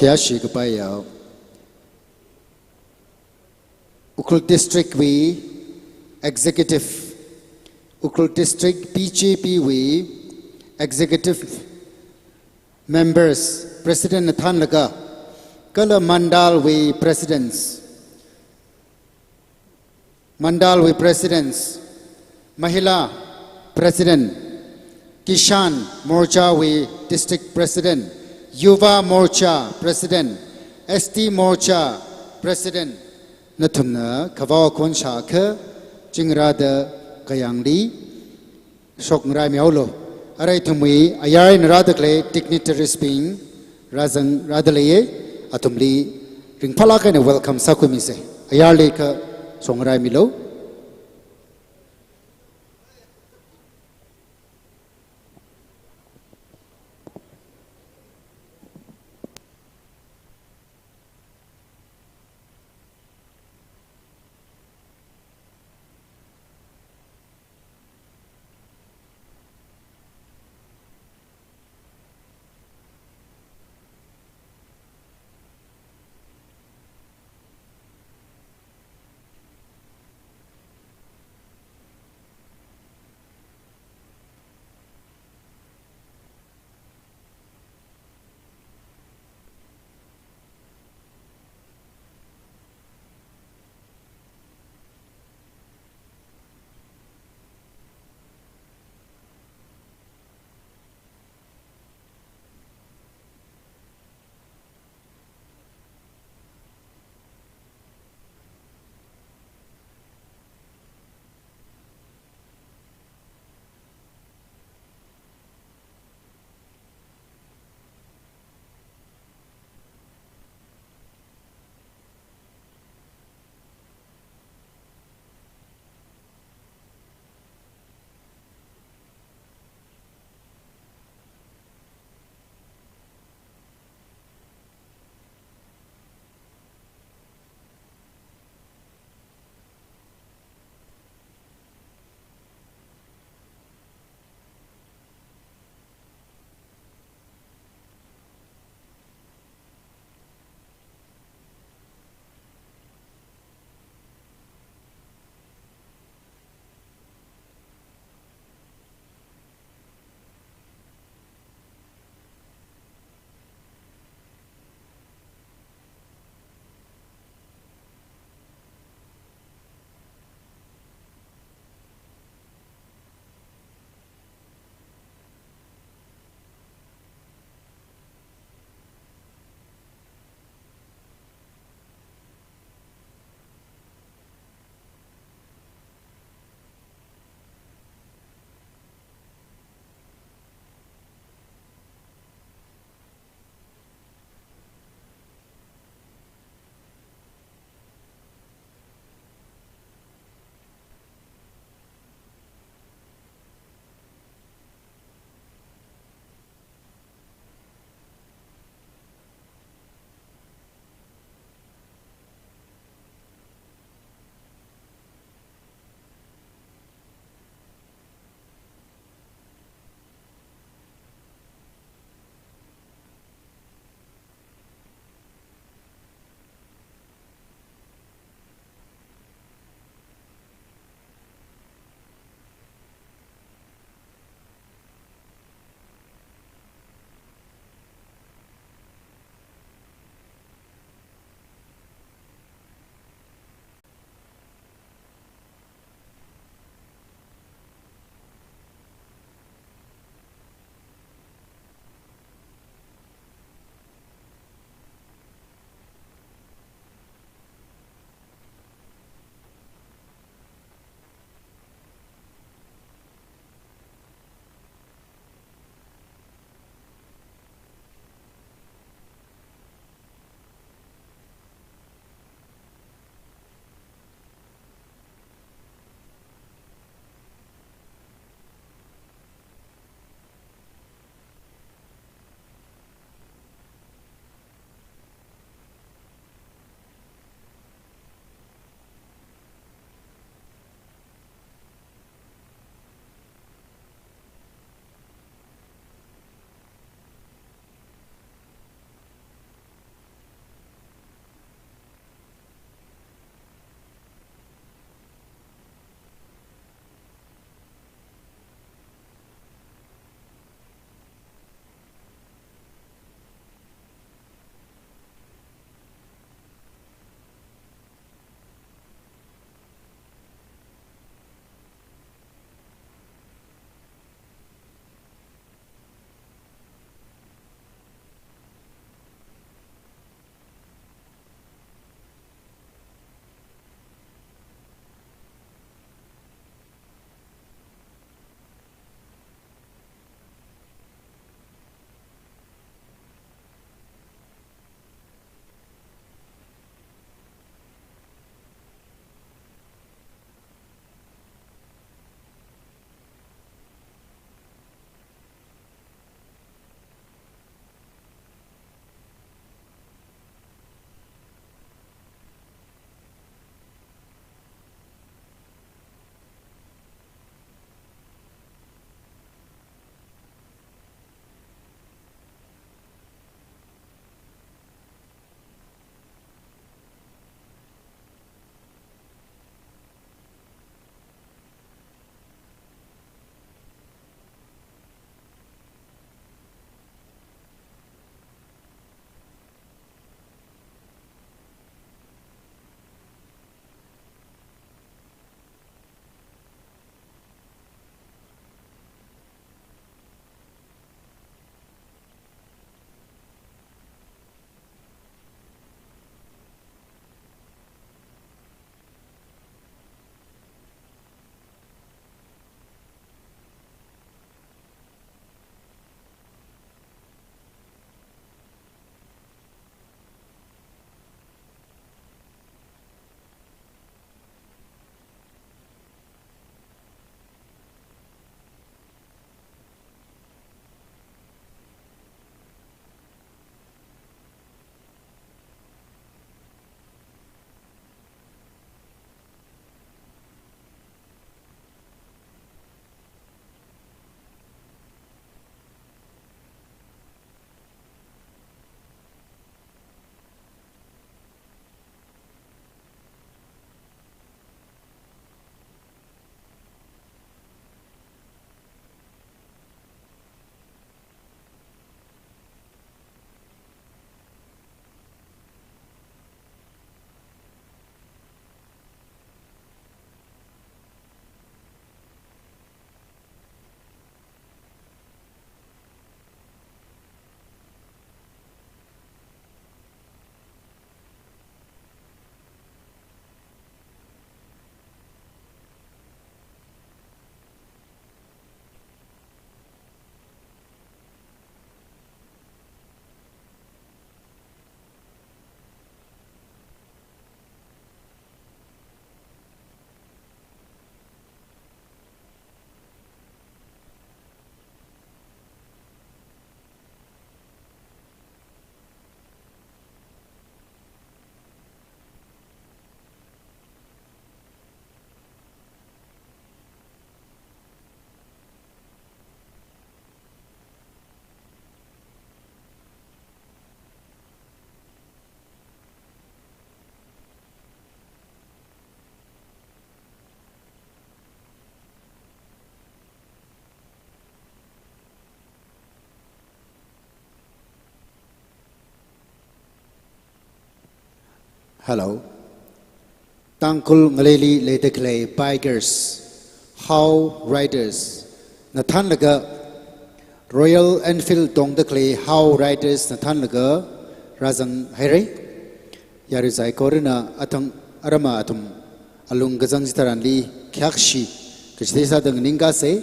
Kia Shigapaya Ukul District we Executive Ukul District BJP we Executive Members President Nathan Laga Kala Mandal we Presidents Mahila President Kishan Morcha we District President Yuva Morcha President ST Morcha President Natumna Kavaw Kon Shaka Jingrada Kayangli Shoknrai Miaulo Aray Tumwi Ayay Naradakle Dignitaries being Razang Radalaye Atumli Ringpalaka and welcome Sakumise Ayarli Ka Songrai Milo Hello. Tangkul ngaleli ledeklay bikers, how riders. Nathan laga Royal Enfield dong deklay how riders Nathan laga razang hare. Yarizai korina atang arama atum alung gazang zitaran li kyakshi kichdesa dang ninga se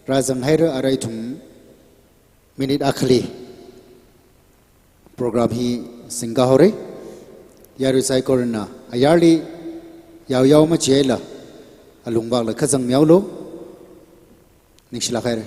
razang hare araitum minute akhli program hi singa hore. Yarizai korina ayarli yaw yaw ma chela alung bak la khazang miaw lo nikshila khair.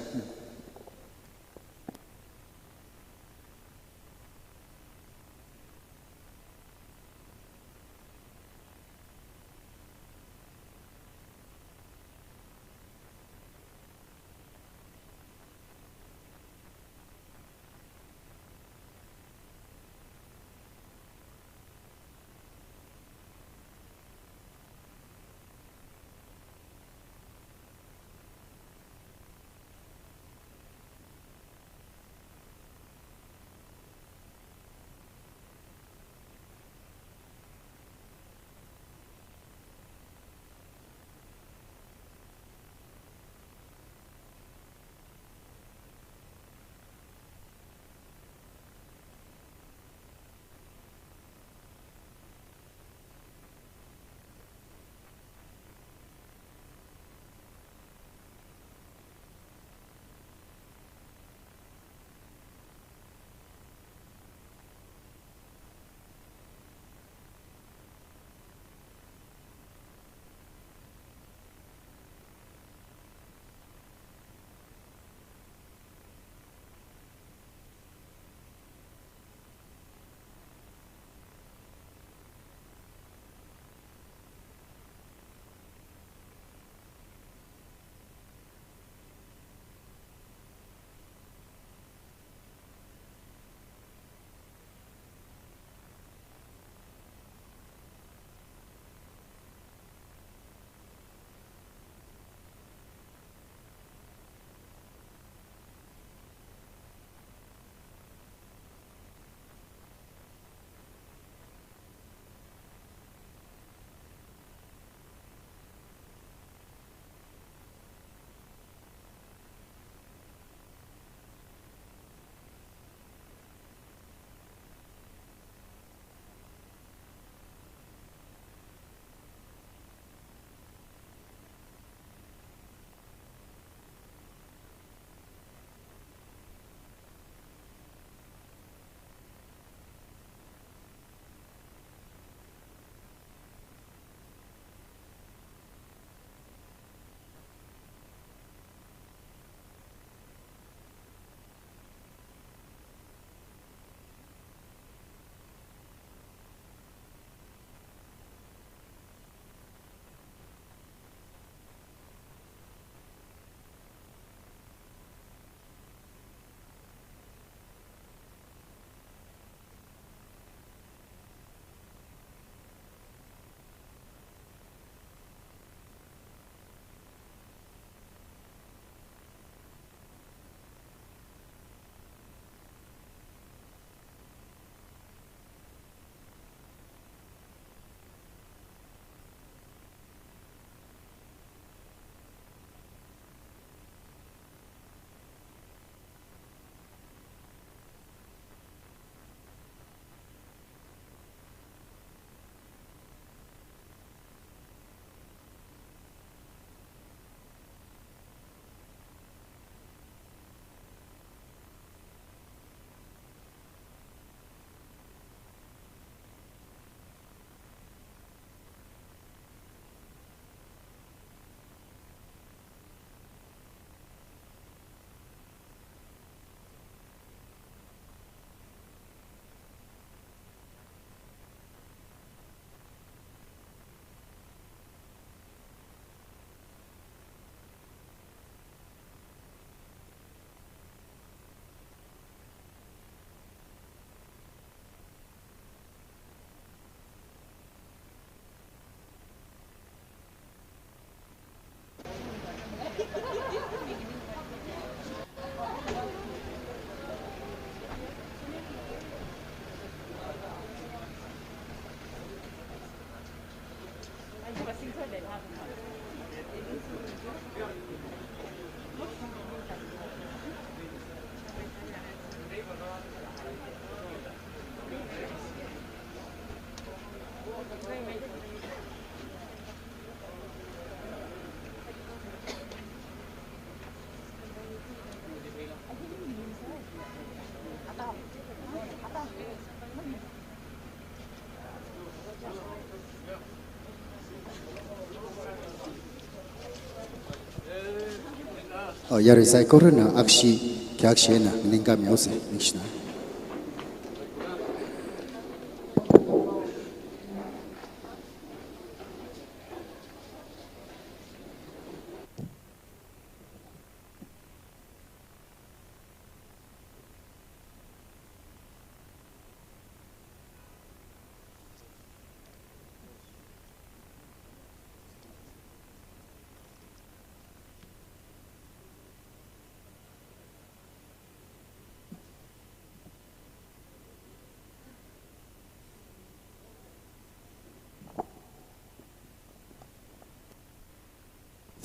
Yarisai Corona, Akshi, Kakshiena, Ninga Miose, Nishna.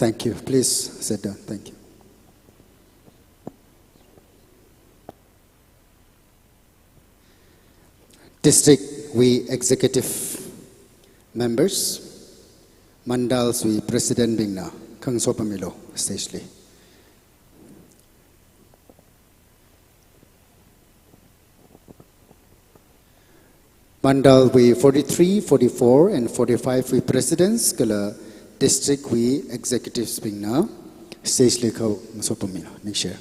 Thank you. Please sit down. Thank you. District we executive members, Mandals we President Bingna, Kang Sopamilo, Stagely. Mandal we 43, 44, and 45 we presidents, Kala District we executives Bingna, Stagely Kau Sopamilo, next year.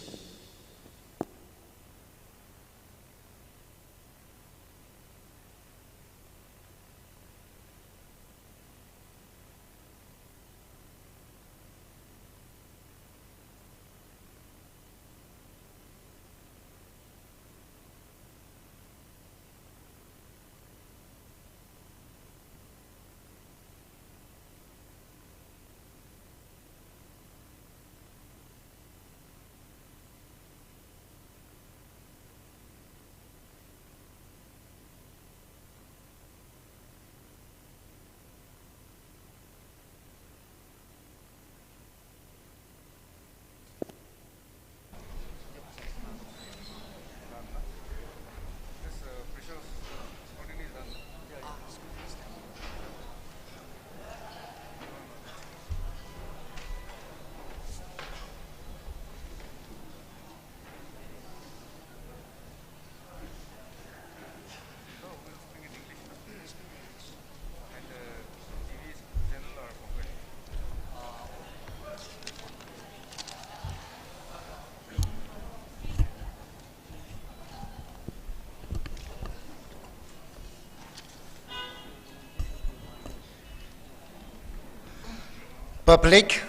Public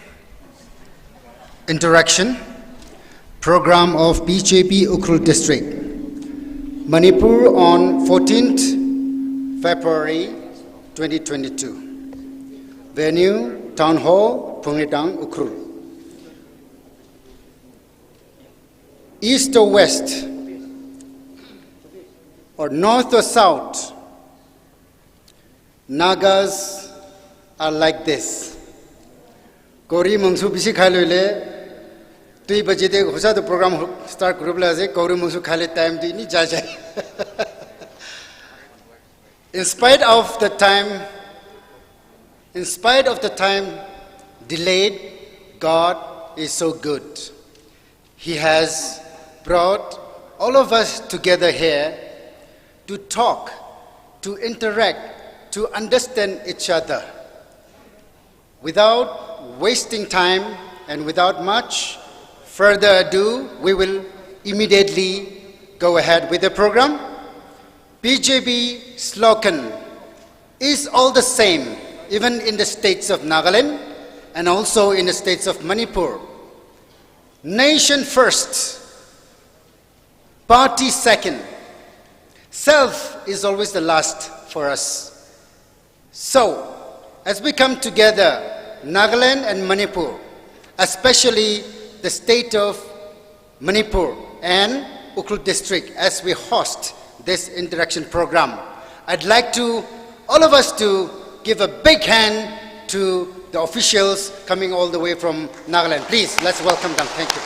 interaction program of BJP Ukhrul District, Manipur on 14th February 2022. Venue Town Hall, Phungnidang, Ukhrul. East or west, or north or south, Nagas are like this. Kori mungsu bisi khalo le, tui baje de hosa the program start group la se kori mungsu khale time di ni jajai. In spite of the time delayed, God is so good. He has brought all of us together here to talk, to interact, to understand each other. Without wasting time and without much further ado, we will immediately go ahead with the program. BJP slogan is all the same, even in the states of Nagaland and also in the states of Manipur. Nation first, party second. Self is always the last for us. So, as we come together, Nagaland and Manipur, especially the state of Manipur and Ukhrul District, as we host this interaction program, I'd like all of us to give a big hand to the officials coming all the way from Nagaland. Please, let's welcome them. Thank you.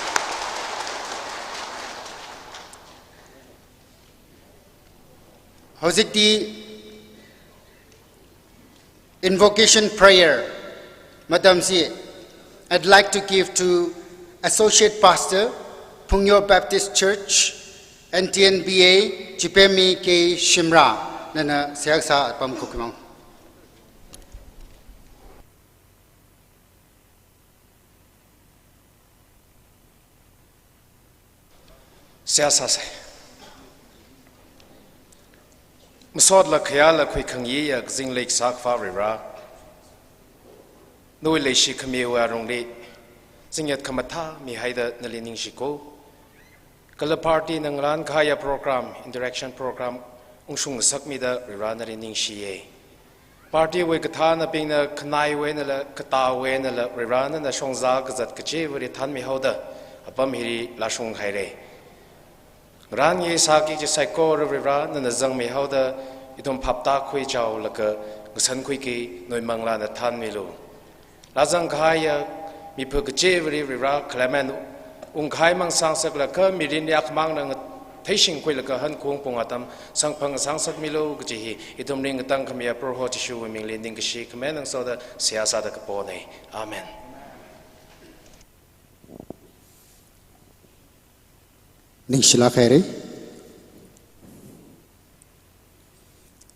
Hozikdi invocation prayer. Madam Z, I'd like to give to Associate Pastor, Phungyo Baptist Church, NTNBA, Chipemi K. Shimra, Nana Siaksa Pam Kukimang. Siasa se. Masod la khaya la khui khangyi ya zing lake sak fa rira. Noi le shi khame wa rong le. Zingyat khamatha mi haida nalining shiko. Kala party nangran khaya program interaction program ungsung sak mi da rira nalining shiye. Party we katha na ping na khnai we na la kata we na la rira na shongza kazat kache wari than mi hauda apam hiri la shong haire. Ran ye saki je saiko rira na zang mi hauda idom phapta khui chau la ka gusan khui ki noi mangla na than mi lu. La zang khaya mi phu kache wari rira klaman khai mang sang sak la ka mi rin yak mang na Taishing Quilaka Han Kung Pungatam, Sang Pang Sang Sak Milo, Gji, Itum Ring Tang Kamia Pro Hotishu, Wiming Linding Shi, Command and Soda, Siasada Capone. Amen. Ningshila Khairi.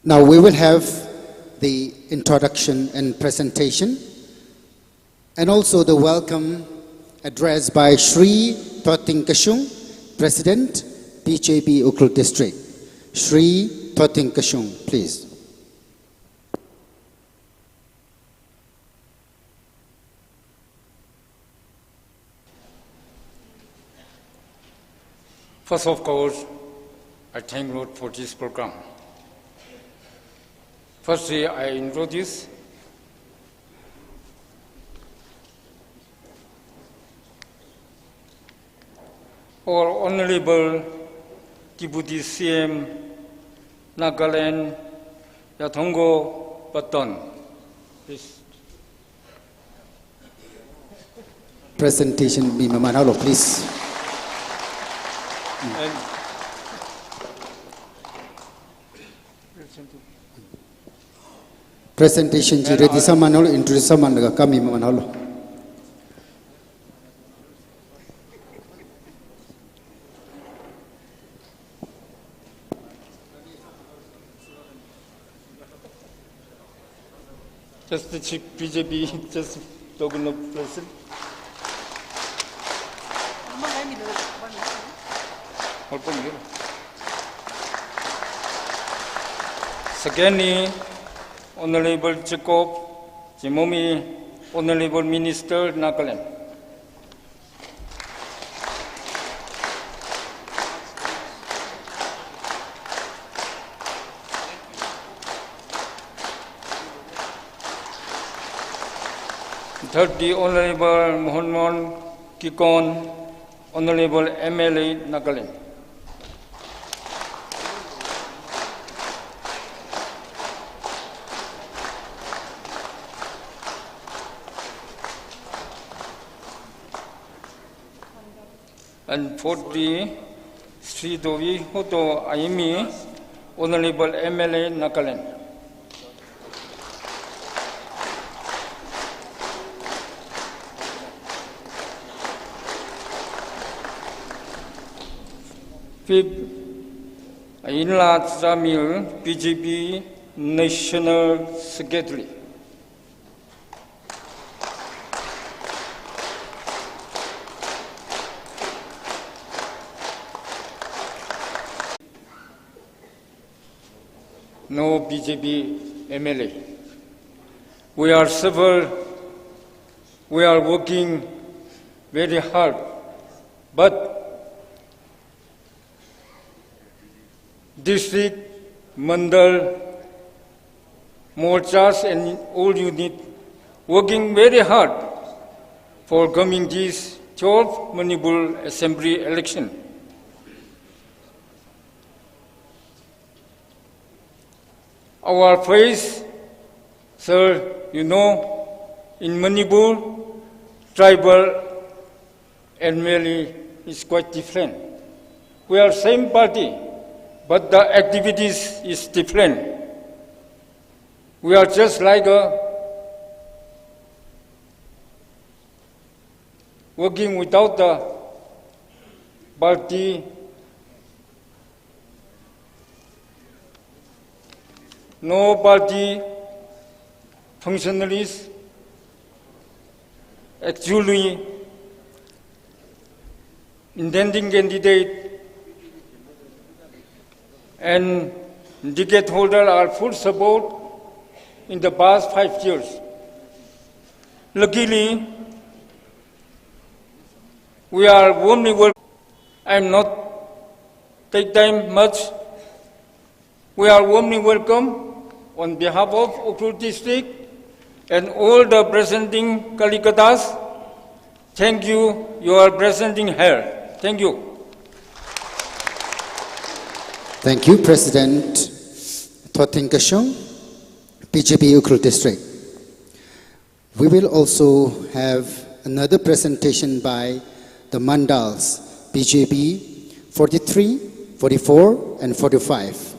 Now we will have the introduction and presentation, and also the welcome address by Shri Thoting Kashung, President, BJP Ukhrul District. Shri Thoting Kashung, please. First of course, I thank Lord for this program. Firstly, I introduce our Honorable Deputy CM Nagaland Yatongo Baton. Please. Presentation, Manalo, please. And Presentation, Jiredisa Manolo, introduce Managa Kami Manalo. just the chief BJP, just talking of president. Secondly, Honorable Jacob Jimomi, Honorable Minister Nagaland. Thirdly, Honorable Mohanman Kikon, Honorable MLA Nagaland. And fourthly, Sri Dovi Hoto Aimi, Honorable MLA Nagaland. Fifth, Inla Jamil, BJP National Secretary. No BJP MLA. We are working very hard, but district, mandal, morchas and all unit working very hard for coming this 12th Manipur Assembly election. Our face, sir, you know, in Manipur, tribal and merely is quite different. We are same party, but the activities is different. We are just like working without the party. No party functionaries actually intending candidate and ticket holder are full support in the past 5 years. Luckily, we are warmly welcome. I am not take time much. We are warmly welcome on behalf of Ukhrul District and all the presenting Kalikatas. Thank you. You are presenting here. Thank you. Thank you, President Thotin Kashong, BJP Ukhrul District. We will also have another presentation by the Mandals, BJP 43, 44, and 45.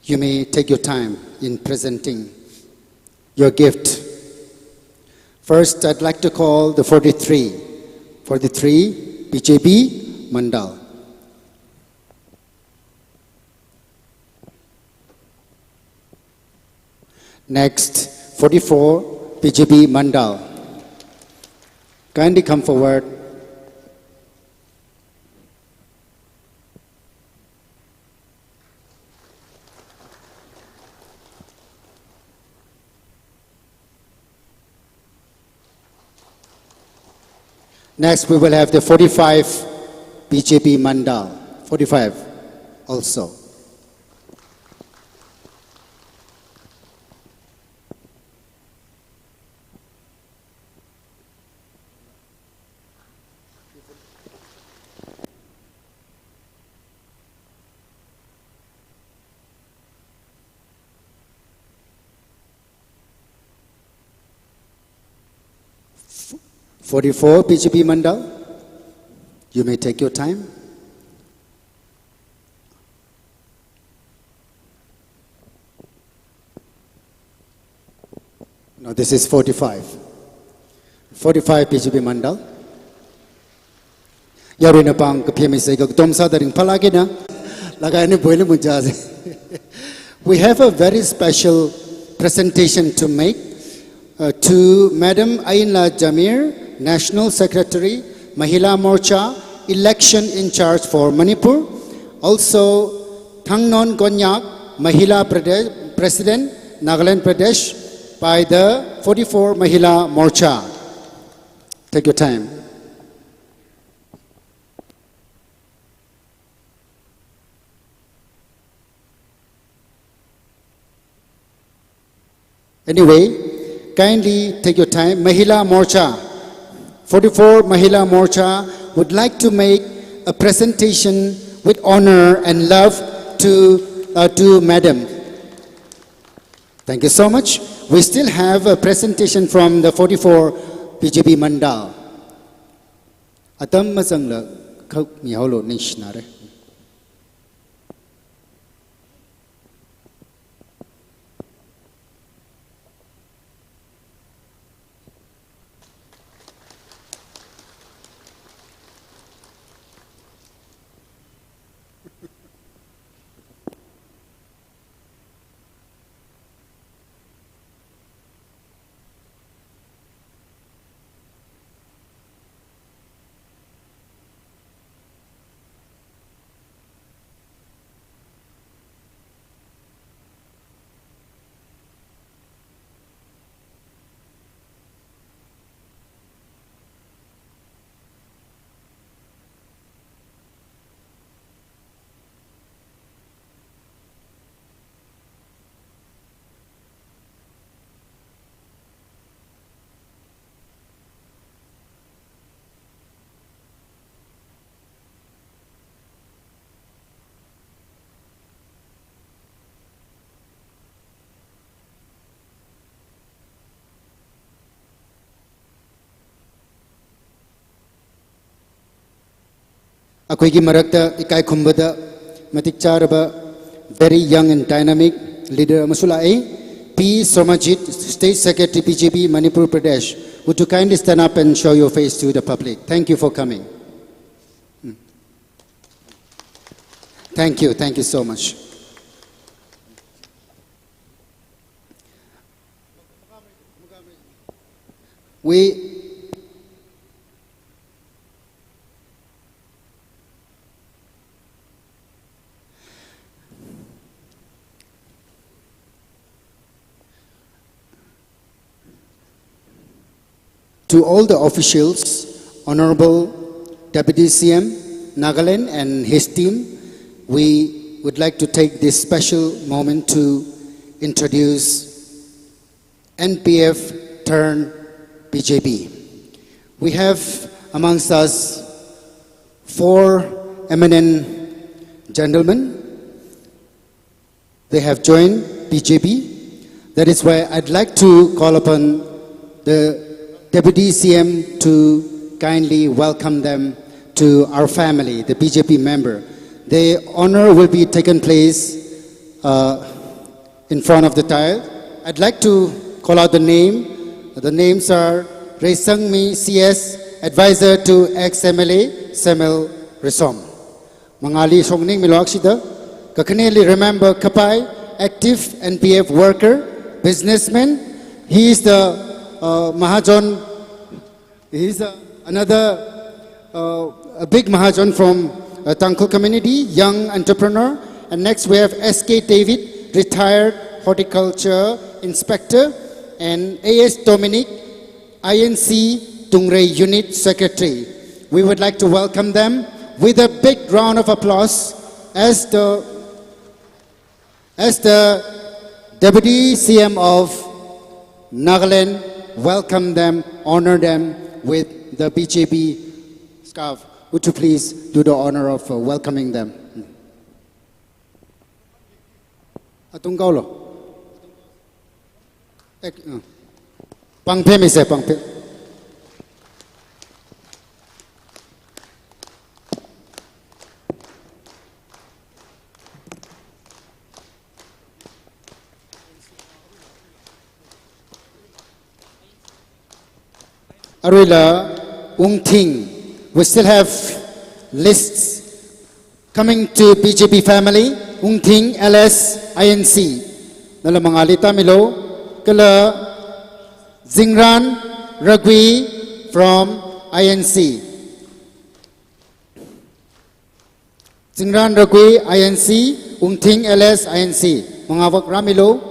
You may take your time in presenting your gift. First, I'd like to call the 43 BJP Mandal. Next, 44 BJP Mandal. Kindly come forward. Next, we will have the 45 BJP Mandal. 45 also. "44 BJP Mandal, you may take your time." No, this is 45. 45 BJP Mandal. Yarina pang kapiyami say ko tomsa daring palagi na lagay ni boile munjaze. We have a very special presentation to make to Madam Ainla Jamir, National Secretary, Mahila Morcha, Election in Charge for Manipur. Also, Thangnon Konyak, Mahila President, Nagaland Pradesh, by the 44 Mahila Morcha. Take your time. Anyway, kindly take your time. Mahila Morcha, 44 Mahila Morcha would like to make a presentation with honor and love to Madam. Thank you so much. We still have a presentation from the 44 BJP Mandal. Atam mazangla khau mihaulo nishnare. Akoigi marakta ikai khumbada matik charaba very young and dynamic leader Masulai P. Somajit, State Secretary BJP Manipur Pradesh. Would you kindly stand up and show your face to the public? Thank you for coming. Thank you so much. to all the officials, Honorable Deputy CM Nagaland and his team, we would like to take this special moment to introduce NPF turned BJP. We have amongst us 4 eminent gentlemen. They have joined BJP. That is why I'd like to call upon the Deputy CM to kindly welcome them to our family, the BJP member. The honor will be taken place in front of the tile. I'd like to call out the name. The names are Ray Sangmi CS, advisor to ex-MLA Samuel Resom. Mangali Songning Miloaksida, Kakaneli remember Kapai, active NPF worker, businessman. He is the Mahajan, he is another a big Mahajan from Tangkol community, young entrepreneur. And next we have SK David, retired horticulture inspector, and AS Dominic, INC Tungray Unit Secretary. We would like to welcome them with a big round of applause as the Deputy CM of Nagaland welcome them, honor them with the BJP scarf. Would you please do the honor of welcoming them? Atung kau lo. Pangpe mise pangpe. Arila Ungting. We still have lists coming to BJP family. Ungting LS INC. Nala mangalita milo kala Zingran Ragui from INC. Zingran Ragui INC, Ungting LS INC. Mga wak ramilo.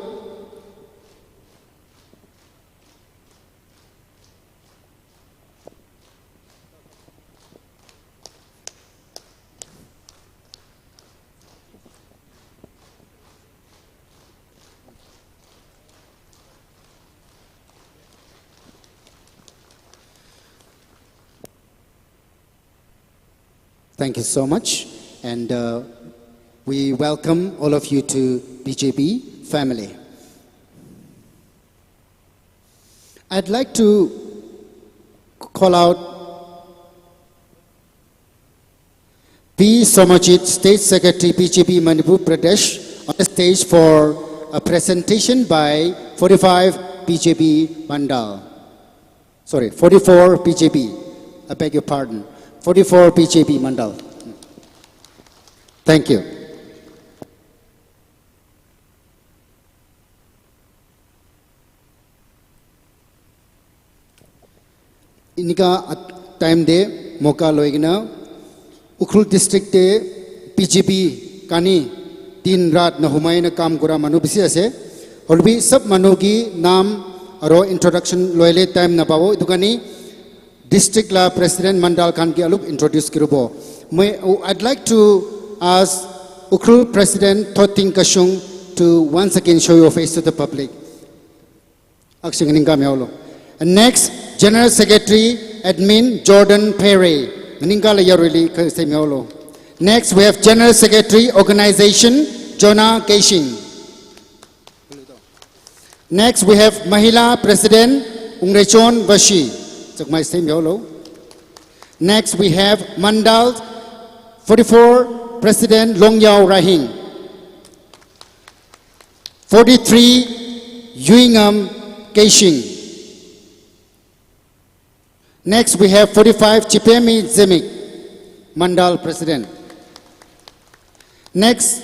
Thank you so much, and we welcome all of you to BJP family. I'd like to call out P. Somajit, State Secretary, BJP Manipur Pradesh, on the stage for a presentation by 45 BJP Mandal. Sorry, 44 BJP, I beg your pardon. 44 BJP Mandal. Thank you. Inika time de moka loigina Ukhrul district de BJP kani tin rat na humay na kam kura manu bisi ase holbi sab manu ki naam aro introduction loile time na pawo idukani District La President Mandal Khan ki aluk introduce kirubo. I'd like to ask Ukhrul President Thoting Kashung to once again show your face to the public. And next, General Secretary Admin Jordan Perry. Next, we have General Secretary Organization Jonah Keishing. Next, we have Mahila President Ungrechon Vashi. Next, we have Mandal 44 President Longyao Rahing. 43 Yuingam Keishing. Next, we have 45 Chipemi Zemik, Mandal President. Next,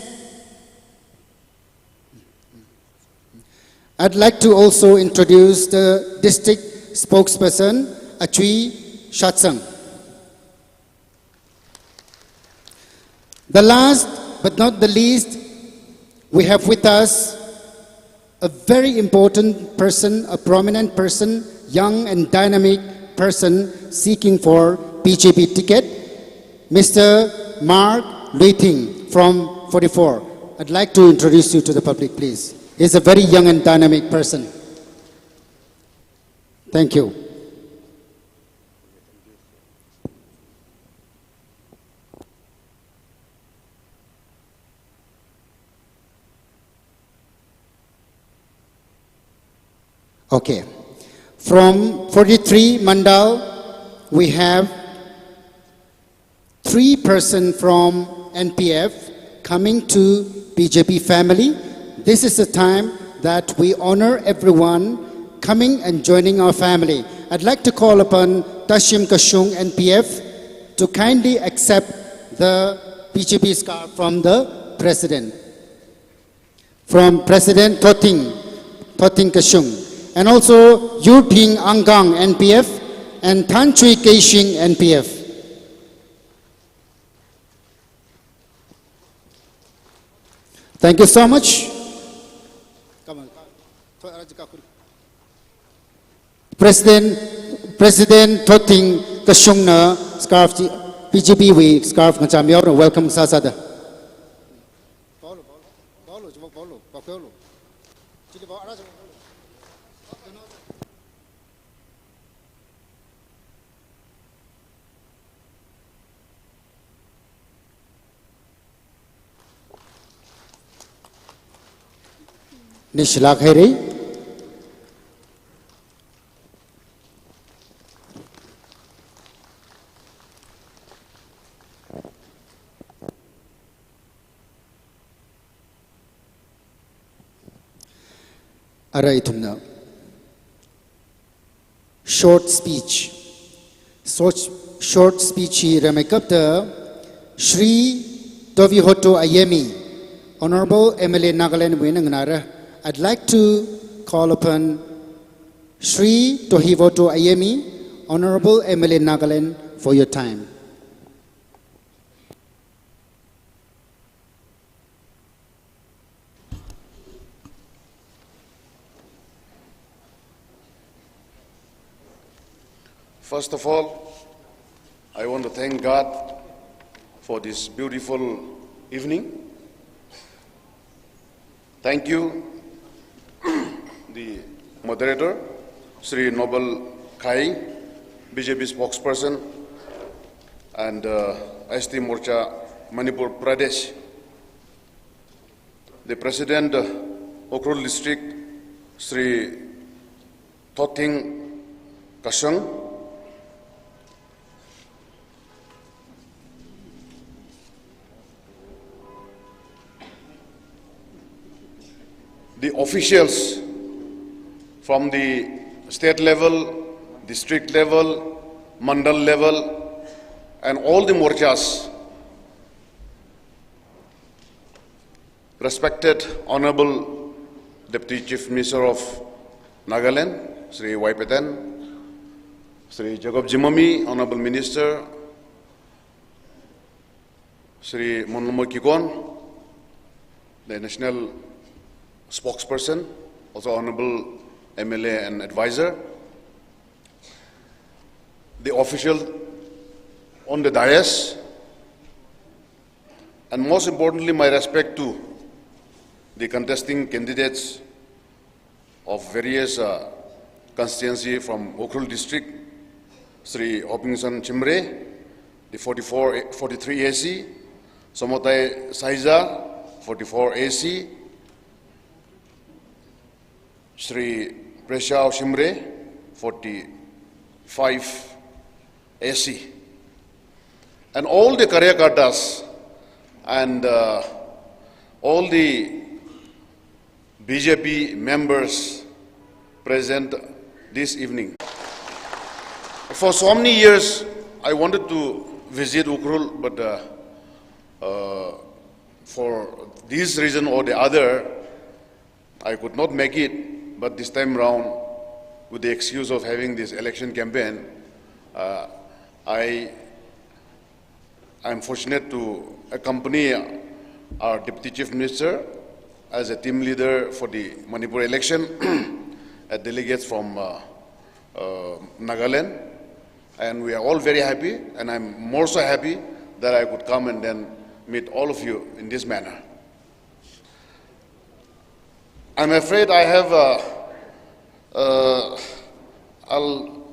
I'd like to also introduce the district spokesperson, Achui Shatsang. The last but not the least, we have with us a very important person, a prominent person, young and dynamic person seeking for BJP ticket, Mr. Mark Luiting from 44. I'd like to introduce you to the public, please. He's a very young and dynamic person. Thank you. Okay. From 43 Mandal, we have 3 persons from NPF coming to BJP family. This is the time that we honor everyone coming and joining our family. I'd like to call upon Tashim Kashung NPF to kindly accept the BJP scarf from the President. From President Thoting Kashung. And also Yu Ping Anggang NPF and Tan Chui Keishing NPF. Thank you so much. President Thoting Kashung na scarf BJP we scarf ngacham yaw welcome sasada. Nishlak Heri. Aray tumna. Short speech. Short speech Ramakapta Shri Tovihoto Ayemi, Honorable MLA Nagaland Winanganara. I'd like to call upon Shri Tohivoto Ayemi, Honorable MLA Nagaland, for your time. First of all, I want to thank God for this beautiful evening. Thank you, the moderator, Sri Nobel Khai, BJP spokesperson, and ST Morcha Manipur Pradesh, the President Ukhrul District, Sri Thoting Kashung, the officials from the state level, district level, mandal level, and all the morchas, respected Honorable Deputy Chief Minister of Nagaland, Sri Waipetan, Sri Jacob Jimami, Honorable Minister, Sri Monlomo Kikon, the National Spokesperson, also Honorable MLA and Advisor, the official on the dais, and most importantly, my respect to the contesting candidates of various constituency from Ukhrul District, Sri Hopkinson Chimre, the 43 AC, Somotai Saiza, 44 AC, Sri Preshao Shimre, 45 AC, and all the Karyakartas and all the BJP members present this evening. For so many years, I wanted to visit Ukhrul, but for this reason or the other, I could not make it. But this time round, with the excuse of having this election campaign, I am fortunate to accompany our Deputy Chief Minister as a team leader for the Manipur election, delegates from Nagaland, and we are all very happy, and I'm more so happy that I could come and then meet all of you in this manner. I'm afraid I have, I'll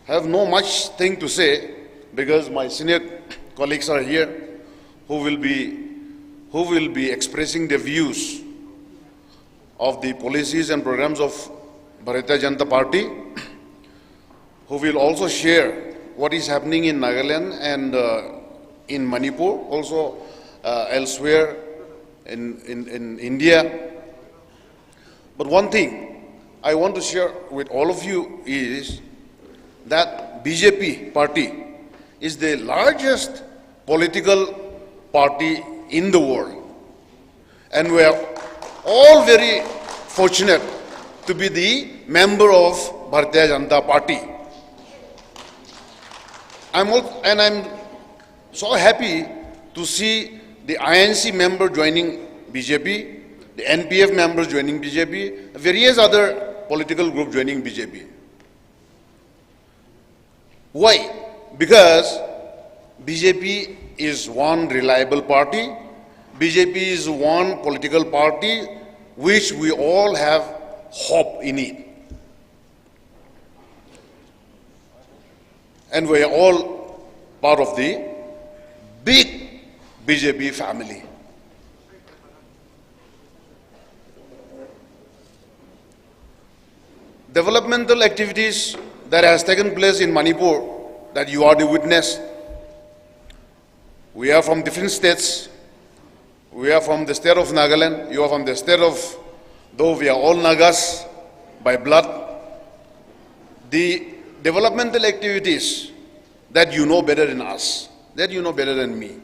have no much thing to say because my senior colleagues are here who will be expressing their views of the policies and programs of Bharatiya Janata Party, who will also share what is happening in Nagaland and in Manipur, also elsewhere in India. But one thing I want to share with all of you is that BJP party is the largest political party in the world. And we are all very fortunate to be the member of Bharatiya Janata Party. I'm so happy to see the INC member joining BJP, the NPF members joining BJP, various other political groups joining BJP. Why? Because BJP is one reliable party. BJP is one political party which we all have hope in it. And we are all part of the big BJP family. Developmental activities that has taken place in Manipur, that you are the witness. We are from different states. We are from the state of Nagaland. You are from the state of, though we are all Nagas by blood. The developmental activities that you know better than us, that you know better than me.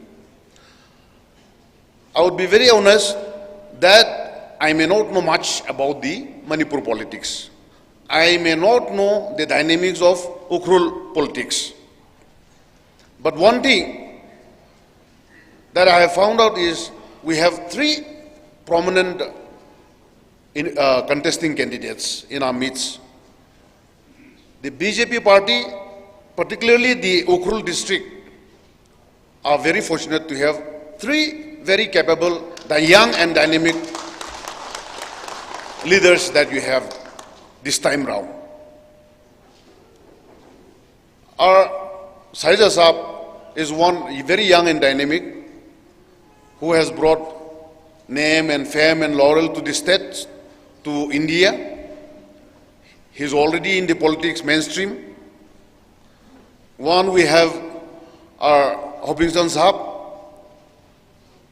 I would be very honest that I may not know much about the Manipur politics. I may not know the dynamics of Ukhrul politics. But one thing that I have found out is we have three prominent contesting candidates in our midst. The BJP party, particularly the Ukhrul district, are very fortunate to have three very capable, young and dynamic leaders that you have this time round. Our Sahija Saab is one very young and dynamic who has brought name and fame and laurel to the state, to India. He's already in the politics mainstream. One, we have our Hopkinson Saab,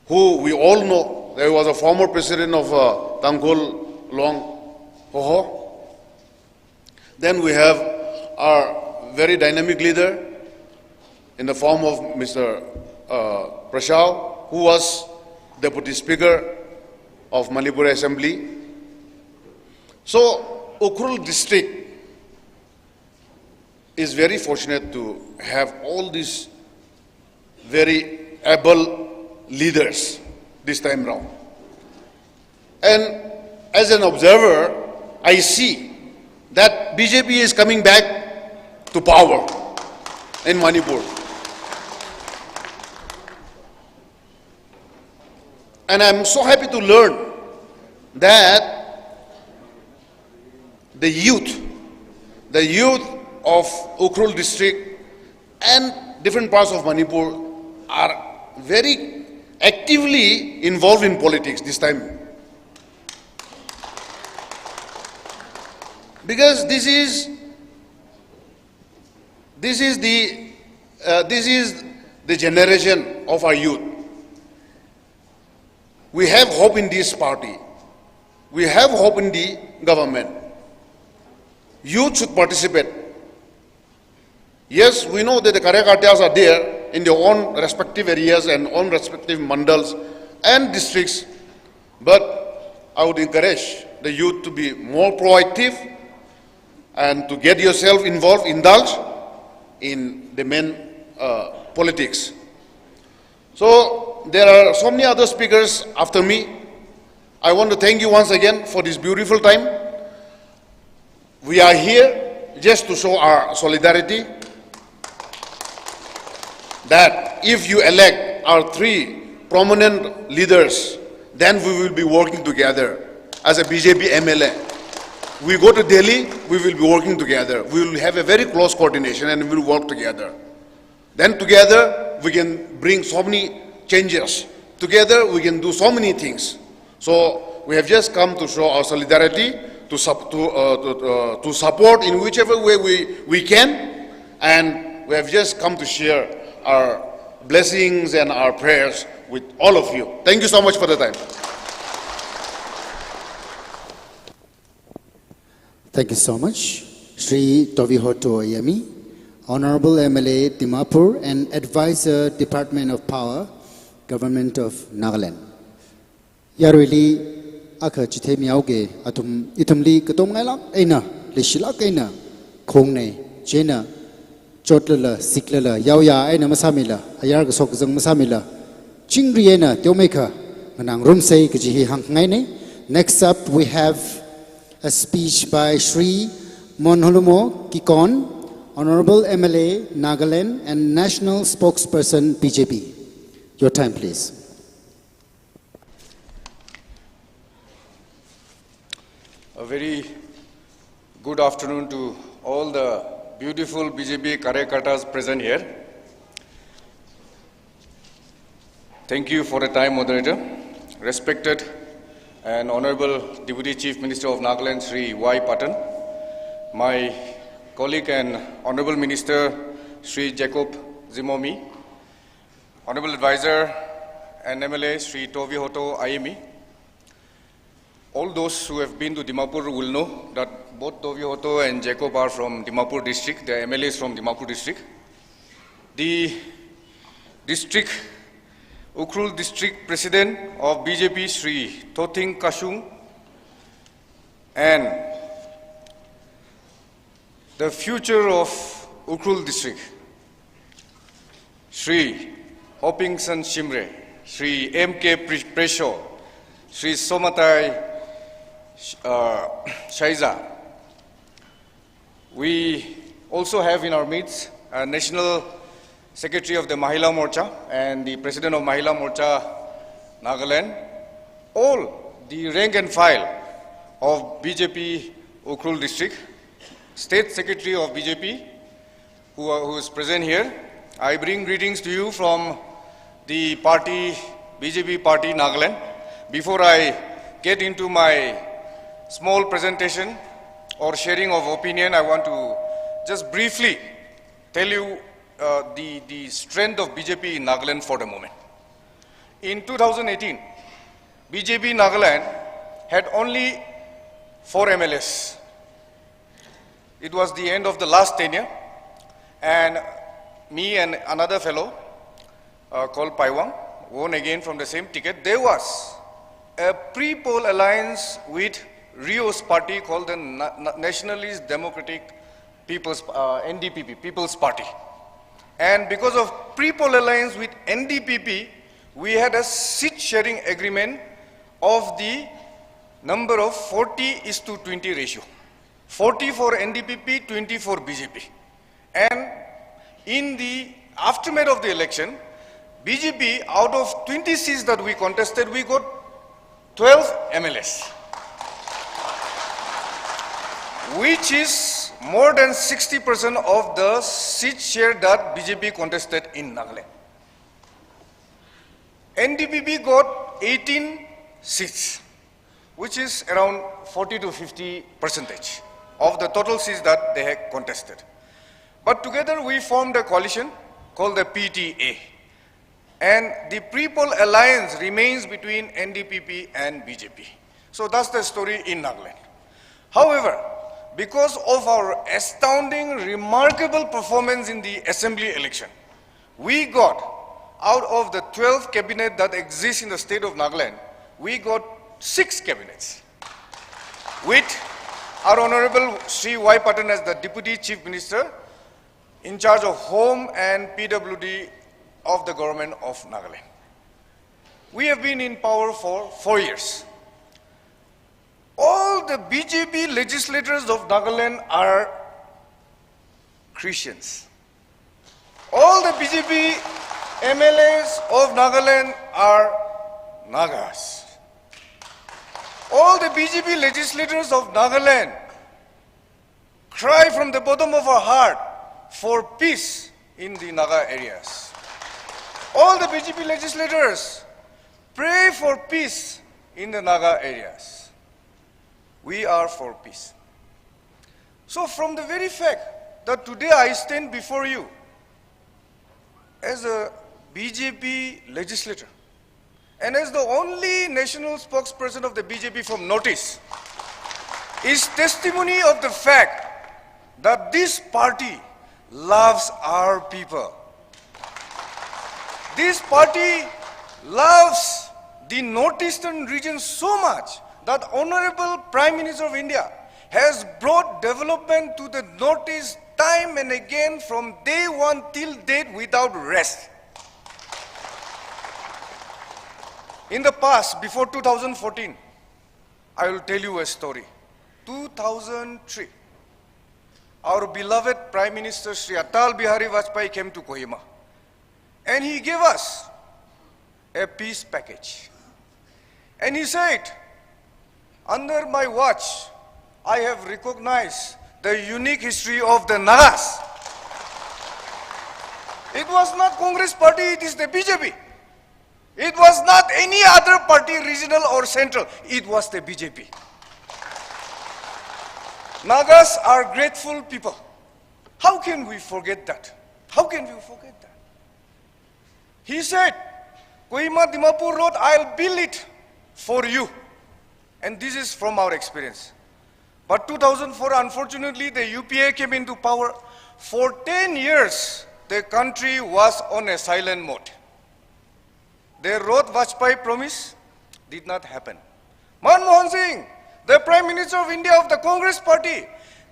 who we all know, there was a former president of Tangkhul Long Hoho. Then we have our very dynamic leader in the form of Mr. Prashao, who was Deputy Speaker of Manipur Assembly. So Ukhrul district is very fortunate to have all these very able leaders this time round. And as an observer, I see that BJP is coming back to power in Manipur. And I'm so happy to learn that the youth of Ukhrul district and different parts of Manipur are very actively involved in politics this time. Because this is the generation of our youth. We have hope in this party. We have hope in the government. Youth should participate. Yes, we know that the Karyakartyas are there in their own respective areas and own respective mandals and districts, but I would encourage the youth to be more proactive and to get yourself involved, indulge in the main politics. So there are so many other speakers after me. I want to thank you once again for this beautiful time. We are here just to show our solidarity that if you elect our three prominent leaders, then we will be working together as a BJP MLA. We go to Delhi, we will be working together. We will have a very close coordination and we will work together. Then together we can bring so many changes. Together we can do so many things. So we have just come to show our solidarity, to support in whichever way we can, and we have just come to share our blessings and our prayers with all of you. Thank you so much for the time. Thank you so much, Sri Tovihoto Ayemi, Honorable MLA Dimapur and Advisor Department of Power, Government of Nagaland. Yarili Aka Chite Miauge Atum Itumli Katom Ngalak Aina, Lishilak Aina, Kongne, Jena, Chotlala, Siklala, Yauya Aina Masamila, Ayarg Sokzang Masamila, Chingriena, Tiomeka, Manang Rumsei Kajihi Hanknaine. Next up we have a speech by Sri Monholumo Kikon, Honorable MLA, Nagaland and National Spokesperson, BJP. Your time, please. A very good afternoon to all the beautiful BJP Karyakartas present here. Thank you for the time, moderator. Respected and Honorable Deputy Chief Minister of Nagaland, Sri Y. Patan, my colleague and Honorable Minister, Sri Jacob Zimomi, Honorable Advisor and MLA, Sri Tovihoto Ayemi. All those who have been to Dimapur will know that both Tovihoto and Jacob are from Dimapur district, the MLA is from Dimapur district. The district Ukhrul District President of BJP, Sri Thothing Kashung, and the future of Ukhrul District, Sri Hopingson Shimre, Sri M.K. Presho, Sri Somatai Shaiza. We also have in our midst a National Secretary of the Mahila Morcha and the President of Mahila Morcha Nagaland, all the rank and file of BJP Ukhrul District, State Secretary of BJP who is present here. I bring greetings to you from the party, BJP party Nagaland. Before I get into my small presentation or sharing of opinion, I want to just briefly tell you the strength of BJP in Nagaland for the moment. In 2018, BJP Nagaland had only 4 MLAs. It was the end of the last tenure, and me and another fellow called Paiwang won again from the same ticket. There was a pre-poll alliance with Rio's party called the Nationalist Democratic People's NDPP, People's Party. And because of pre-poll alliance with NDPP, we had a seat-sharing agreement of the number of 40:20 ratio. 40 for NDPP, 20 for BJP. And in the aftermath of the election, BJP, out of 20 seats that we contested, we got 12 MLAs, which is more than 60% of the seat share that BJP contested in Nagaland. NDPP got 18 seats, which is around 40 to 50% of the total seats that they had contested. But together we formed a coalition called the PTA. And the pre-poll alliance remains between NDPP and BJP. So that's the story in Nagaland. However, because of our astounding, remarkable performance in the assembly election, we got, out of the 12 cabinets that exist in the state of Nagaland, we got 6 cabinets, with our Honorable Sri Y. Patan as the Deputy Chief Minister in charge of Home and PWD of the government of Nagaland. We have been in power for 4 years. All the BJP legislators of Nagaland are Christians. All the BJP MLAs of Nagaland are Nagas. All the BJP legislators of Nagaland cry from the bottom of our heart for peace in the Naga areas. All the BJP legislators pray for peace in the Naga areas. We are for peace. So from the very fact that today I stand before you as a BJP legislator and as the only national spokesperson of the BJP from Northeast is testimony of the fact that this party loves our people. This party loves the northeastern region so much that Honorable Prime Minister of India has brought development to the Northeast time and again from day one till date without rest. In the past, before 2014, I will tell you a story. 2003, our beloved Prime Minister Sri Atal Bihari Vajpayee came to Kohima and he gave us a peace package. And he said, under my watch, I have recognized the unique history of the Nagas. It was not Congress party, it is the BJP. It was not any other party, regional or central. It was the BJP. Nagas are grateful people. How can we forget that? How can we forget that? He said, Kohima Dimapur Road, I'll build it for you. And this is from our experience. But 2004, unfortunately, the UPA came into power. For 10 years, the country was on a silent mode. The road Vajpayee promise did not happen. Manmohan Singh, the Prime Minister of India of the Congress Party,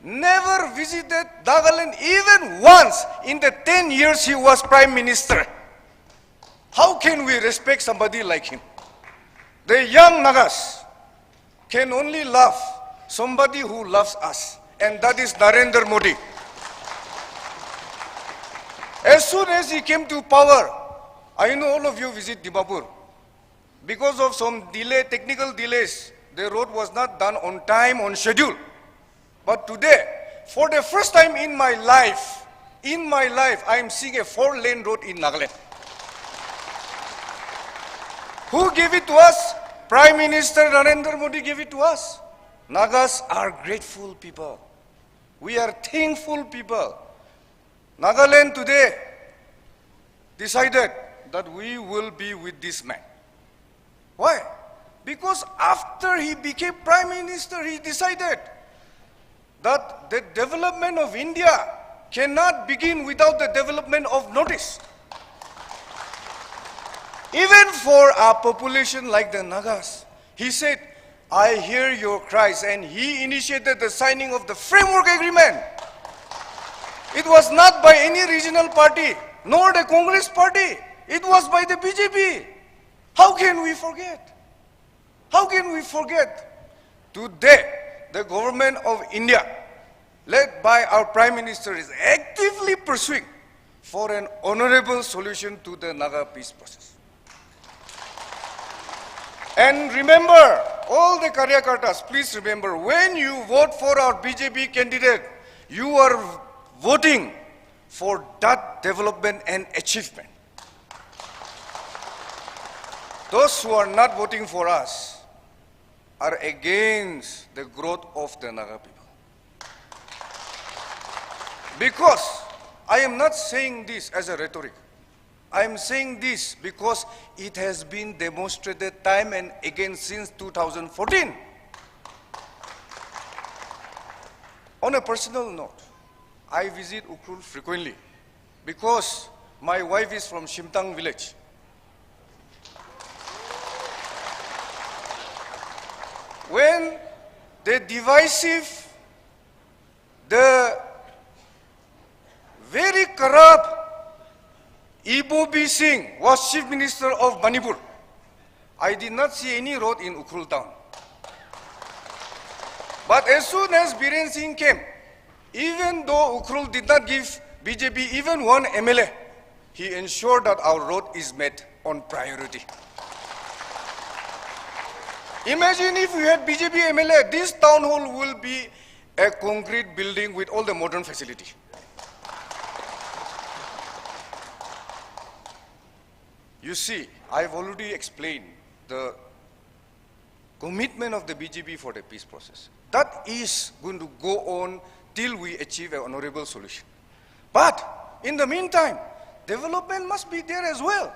never visited Nagaland even once in the 10 years he was Prime Minister. How can we respect somebody like him? The young Nagas can only love somebody who loves us, and that is Narendra Modi. As soon as he came to power, I know all of you visit Dimapur. Because of some delay, technical delays, the road was not done on time, on schedule. But today, for the first time in my life, I am seeing a 4-lane road in Nagaland. Who gave it to us? Prime Minister Narendra Modi gave it to us. Nagas are grateful people. We are thankful people. Nagaland today decided that we will be with this man. Why? Because after he became Prime Minister, he decided that the development of India cannot begin without the development of Northeast. Even for a population like the Nagas, he said, I hear your cries, and he initiated the signing of the framework agreement. It was not by any regional party, nor the Congress party. It was by the BJP. How can we forget? How can we forget? Today, the government of India, led by our Prime Minister, is actively pursuing for an honorable solution to the Naga peace process. And remember, all the Karyakartas, please remember, when you vote for our BJP candidate, you are voting for that development and achievement. Those who are not voting for us are against the growth of the Naga people. Because I am not saying this as a rhetoric. I am saying this because it has been demonstrated time and again since 2014. On a personal note, I visit Ukhrul frequently because my wife is from Shimtang village. When the divisive, the very corrupt Ibobi Singh was Chief Minister of Manipur, I did not see any road in Ukhrul town. But as soon as Biren Singh came, even though Ukhrul did not give BJP even one MLA, he ensured that our road is made on priority. Imagine if we had BJP MLA, this town hall will be a concrete building with all the modern facility. You see, I've already explained the commitment of the BJP for the peace process. That is going to go on till we achieve an honorable solution. But in the meantime, development must be there as well.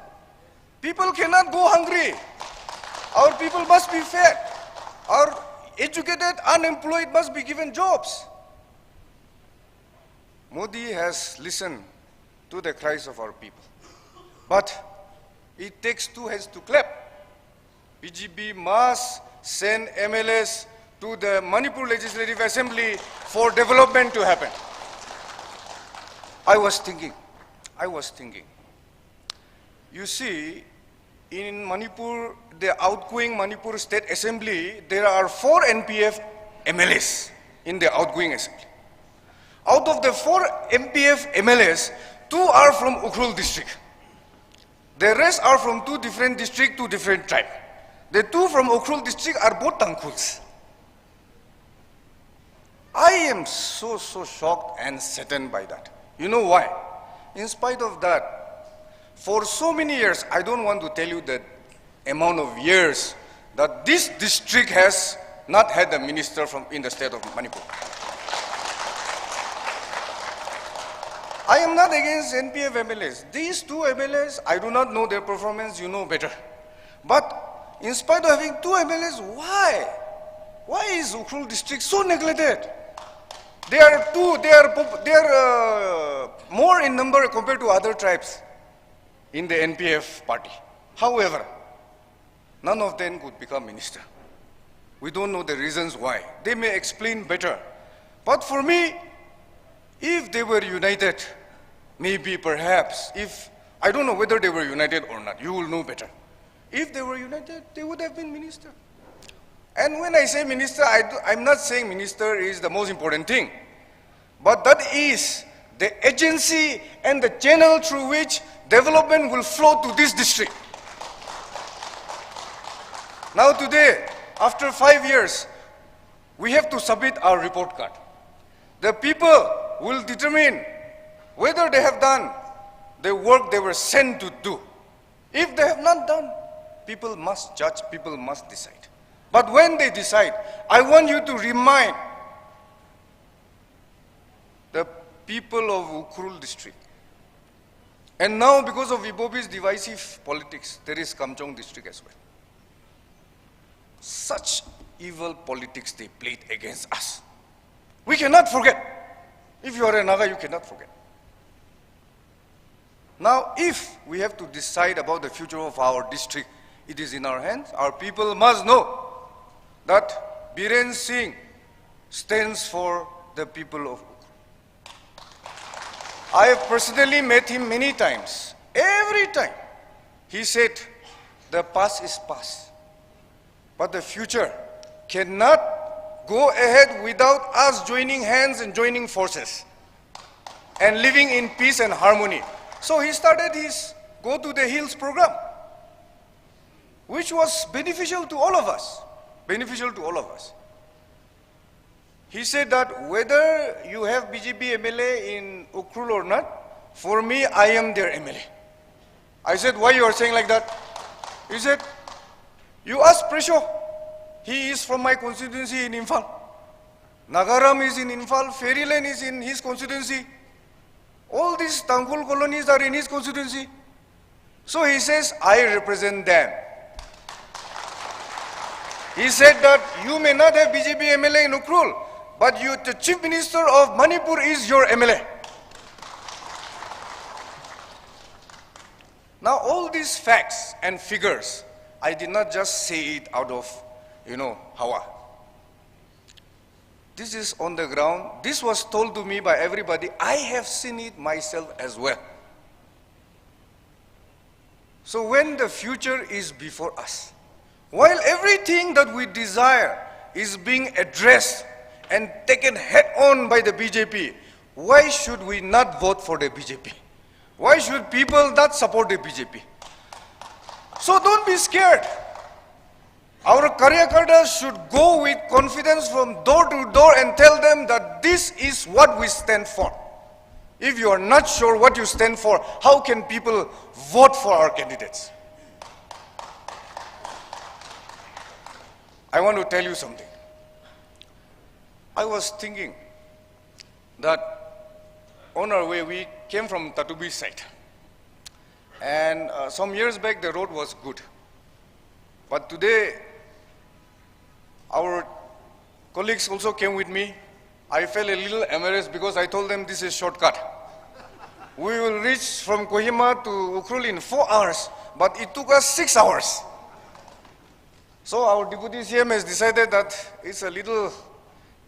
People cannot go hungry. Our people must be fed. Our educated, unemployed must be given jobs. Modi has listened to the cries of our people. But it takes two hands to clap. BJP must send MLAs to the Manipur Legislative Assembly for development to happen. I was thinking, you see, in Manipur, the outgoing Manipur State Assembly, there are 4 NPF MLAs in the outgoing assembly. Out of the 4 NPF MLAs, 2 are from Ukhrul district. The rest are from 2 different districts, 2 different tribes. The 2 from Ukhrul district are both Tangkhuls. I am so shocked and saddened by that. You know why? In spite of that, for so many years, I don't want to tell you the amount of years that this district has not had a minister from in the state of Manipur. I am not against NPF MLAs. These 2 MLAs, I do not know their performance, you know better. But in spite of having 2 MLAs, why? Why is Ukhrul district so neglected? They are more in number compared to other tribes in the NPF party. However, none of them could become minister. We don't know the reasons why. They may explain better. But for me, if they were united, maybe perhaps, I don't know whether they were united or not, you will know better. If they were united, they would have been minister. And when I say minister, I'm not saying minister is the most important thing. But that is the agency and the channel through which development will flow to this district. Now today, after 5 years, we have to submit our report card. The people will determine whether they have done the work they were sent to do. If they have not done, people must judge, people must decide. But when they decide, I want you to remind the people of Ukhrul district. And now, because of Ibobi's divisive politics, there is Kamchong district as well. Such evil politics they played against us. We cannot forget. If you are a Naga, you cannot forget. Now, if we have to decide about the future of our district, it is in our hands. Our people must know that Biren Singh stands for the people of Ukhrul. I have personally met him many times. Every time he said, the past is past, but the future cannot go ahead without us joining hands and joining forces and living in peace and harmony. So he started his Go to the Hills program, which was beneficial to all of us. He said that whether you have BJP MLA in Ukhrul or not, for me, I am their MLA. I said, why you are saying like that? He said, you ask Presho. He is from my constituency in Imphal. Nagaram is in Imphal. Fairyland is in his constituency. All these Tangkhul colonies are in his constituency. So he says, I represent them. He said that you may not have BJP MLA in Ukhrul, but the Chief Minister of Manipur is your MLA. Now all these facts and figures, I did not just say it out of, Hawa. This is on the ground. This was told to me by everybody. I have seen it myself as well. So when the future is before us, while everything that we desire is being addressed and taken head on by the BJP, why should we not vote for the BJP? Why should people not support the BJP? So don't be scared. Our Karyakartas should go with confidence from door to door and tell them that this is what we stand for. If you are not sure what you stand for, how can people vote for our candidates? I want to tell you something. I was thinking that on our way, we came from Tatubi side. And some years back, the road was good. But today, our colleagues also came with me. I felt a little embarrassed because I told them this is shortcut. We will reach from Kohima to Ukhrul in 4 hours, but it took us 6 hours. So our deputy CM has decided that it's a little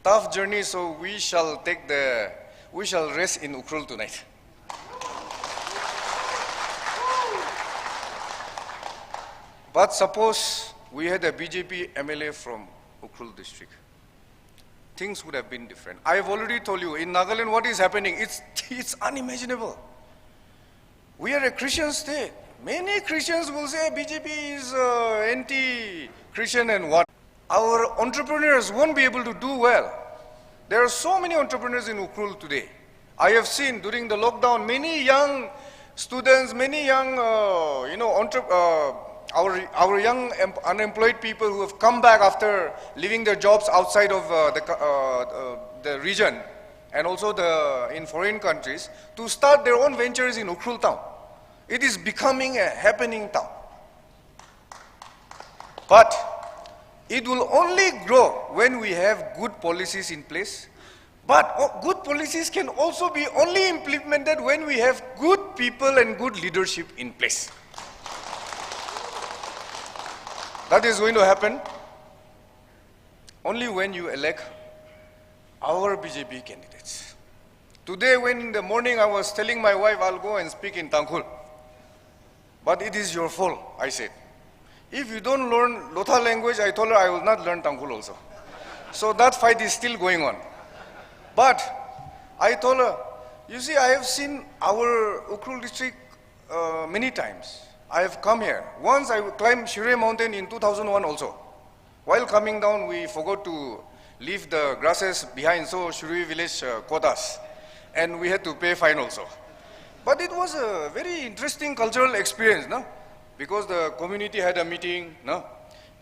tough journey, so we shall rest in Ukhrul tonight. But suppose we had a BJP MLA from Ukhrul district, things would have been different. I have already told you, in Nagaland what is happening, it's unimaginable. We are a Christian state. Many Christians will say BJP is anti-Christian and what. Our entrepreneurs won't be able to do well. There are so many entrepreneurs in Ukhrul today. I have seen during the lockdown, many young students, many young, our young unemployed people who have come back after leaving their jobs outside of the region and also in foreign countries to start their own ventures in Ukhrul town. It is becoming a happening town. But it will only grow when we have good policies in place. But good policies can also be only implemented when we have good people and good leadership in place. That is going to happen only when you elect our BJP candidates. Today, when in the morning I was telling my wife, I'll go and speak in Tangkhul. But it is your fault, I said. If you don't learn Lotha language, I told her I will not learn Tangkhul also. So that fight is still going on. But I told her, you see, I have seen our Ukhrul district many times. I have come here. Once I climbed Shirey mountain in 2001 also. While coming down, we forgot to leave the grasses behind, so Shirey village caught us. And we had to pay fine also. But it was a very interesting cultural experience, no? Because the community had a meeting, no?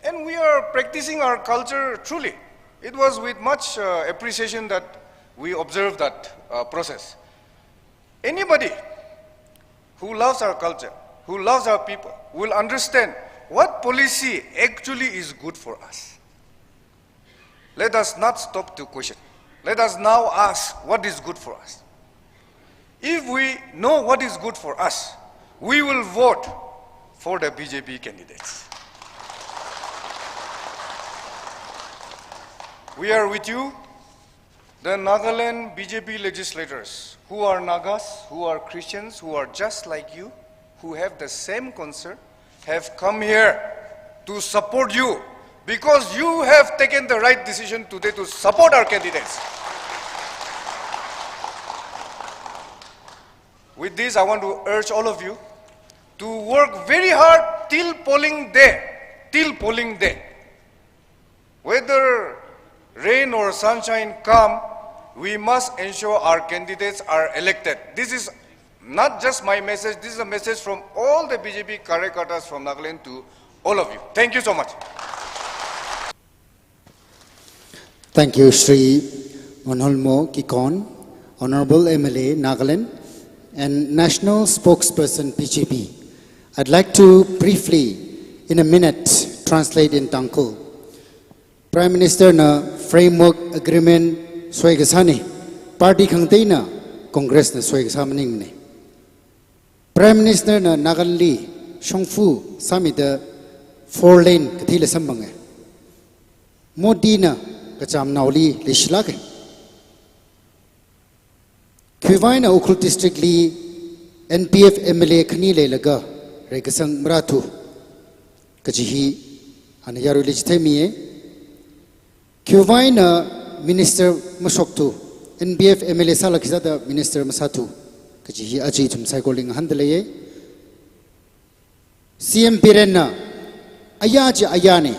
And we are practicing our culture truly. It was with much appreciation that we observed that process. Anybody who loves our culture, who loves our people, will understand what policy actually is good for us. Let us not stop to question. Let us now ask what is good for us. If we know what is good for us, we will vote for the BJP candidates. We are with you, the Nagaland BJP legislators, who are Nagas, who are Christians, who are just like you, who have the same concern, have come here to support you because you have taken the right decision today to support our candidates. With this, I want to urge all of you to work very hard till polling day. Whether rain or sunshine come, we must ensure our candidates are elected. This is not just my message, this is a message from all the BJP Karyakartas from Nagaland to all of you. Thank you so much. Thank you, Shri Manholmo Kikon, Honorable MLA Nagaland and National Spokesperson BJP. I'd like to briefly, in a minute, translate in Tangkhul. Prime Minister na framework agreement soigasani, party khangtei na Congress na soigasamaning ne. Prime Minister na Naganli Shongfu samida 4-lane kathila sambang. Modi na kacham nauli lishlake. Kuwaina Ukhrul district li NPF MLA khani le laga regasang mratu kajihi anayaru lijthemiye. Kuwaina Minister Masoktu NPF MLA salakizada Minister Masatu kaji hi aji chum cycling handle CM Pirena ayaji ayane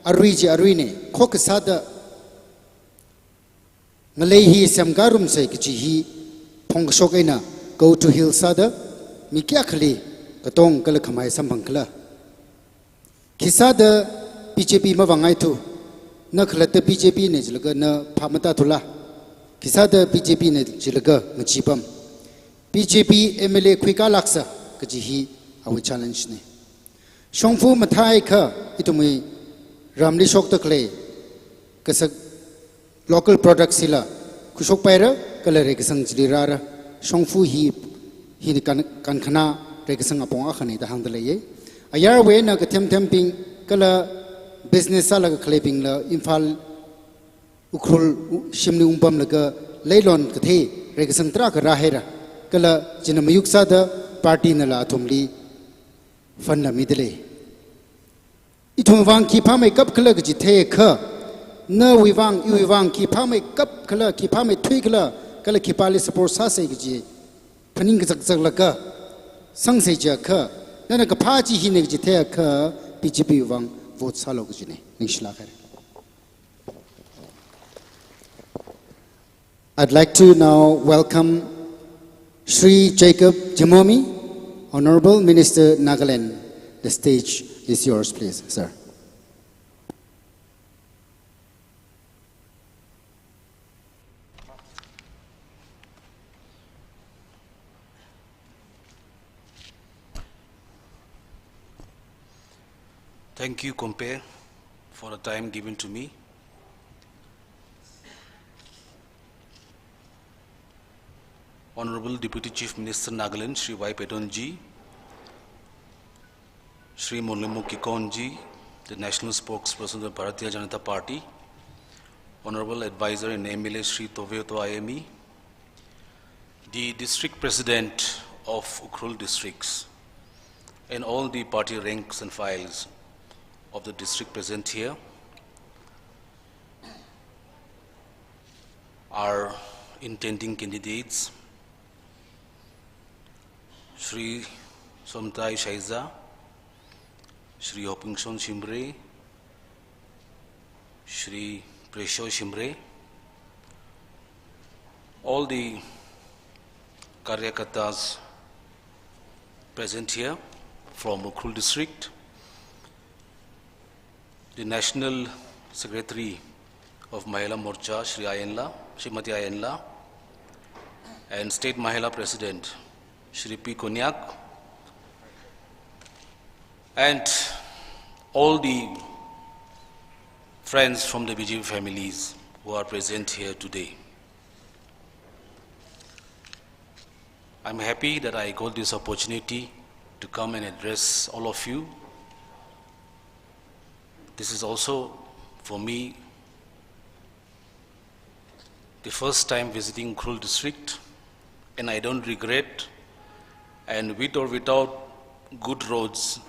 arui ne khok sada ngalei hi samgarum sai kaji hi phong shokaina go to hill sada mikya khali katong kala khamai sambangkla kisada BJP mawangai tu na khalata BJP ne jilga na phamata thula kisada BJP ne jilga ngchipam BJP MLA khwika laksa kaji hi awi challenge ne shongfu mathai kha itumi ramli shok takle kasak local products sila kushok paira kala rekasang jilirara shongfu hi kan khana rekasang apong akhani da hangdale ye ayar we na ka them ping kala business ala ka kleping la infal ukrul shimni umpam la ka leilon ka the rekasang tra ka rahera kala jinamayuk sa da party na la thumli fan la midle ithum wang ki phamai kap khala ji the kha na wi wang ki phamai kap khala ki phamai thui khala kala ki pali support sa sai ji phaning ka jak la ka sang sai ja kha na ka pha ji hi ne ji the kha BJP wang vote sa lo ji ne nishla kare. I'd like to now welcome Shri Jacob Jamomi, Honorable Minister Nagaland. The stage is yours, please, sir. Thank you, Compare, for the time given to me. Honorable Deputy Chief Minister Nagaland, Shri Y. Pedonji, Shri Monlemo Kikonji, the National Spokesperson of the Bharatiya Janata Party, Honorable Advisor and MLA Shri Toveoto IME, the District President of Ukhrul districts, and all the party ranks and files of the district present here, our intending candidates, Shri Somtai Shaiza, Shri Hopingson Shimre, Shri Presho Shimre, all the Karyakatas present here from Ukhrul district, the National Secretary of Mahila Morcha, Shri Srimati Ayanla, and State Mahila President, Shri P. Konyak, and all the friends from the BJP families who are present here today. I'm happy that I got this opportunity to come and address all of you. This is also, for me, the first time visiting Ukhrul district, and I don't regret. And with or without good roads,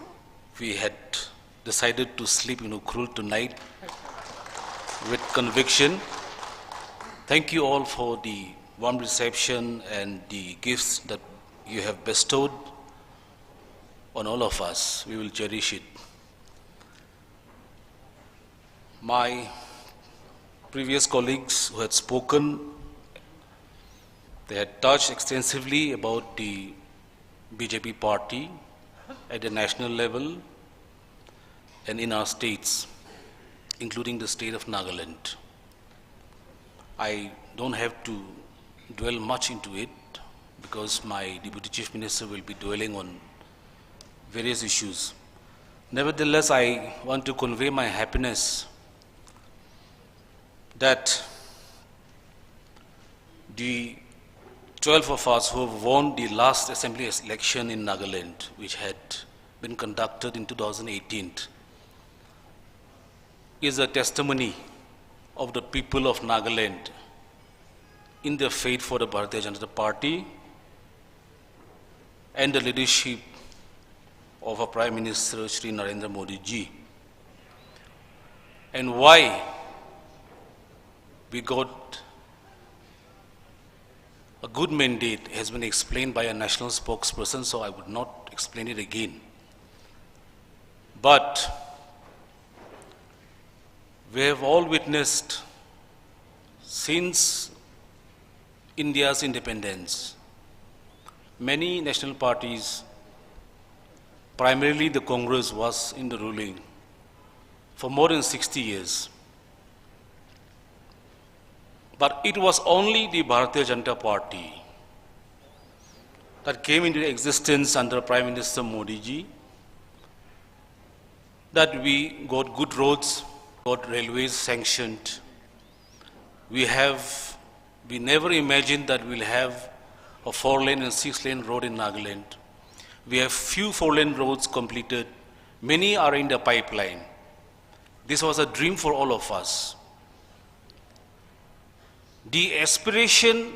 we had decided to sleep in Ukhrul tonight with conviction. Thank you all for the warm reception and the gifts that you have bestowed on all of us. We will cherish it. My previous colleagues who had spoken, they had touched extensively about the BJP party at the national level and in our states, including the state of Nagaland. I don't have to dwell much into it because my Deputy Chief Minister will be dwelling on various issues. Nevertheless, I want to convey my happiness that the 12 of us who have won the last assembly election in Nagaland, which had been conducted in 2018, is a testimony of the people of Nagaland in their faith for the Bharatiya Janata Party and the leadership of our Prime Minister Shri Narendra Modi ji, and why we got a good mandate has been explained by a national spokesperson, so I would not explain it again. But we have all witnessed since India's independence, many national parties, primarily the Congress, was in the ruling for more than 60 years. But it was only the Bharatiya Janata Party that came into existence under Prime Minister Modi ji, that we got good roads, got railways sanctioned. We never imagined that we'll have a 4-lane and 6-lane road in Nagaland. We have few 4-lane roads completed. Many are in the pipeline. This was a dream for all of us. The aspiration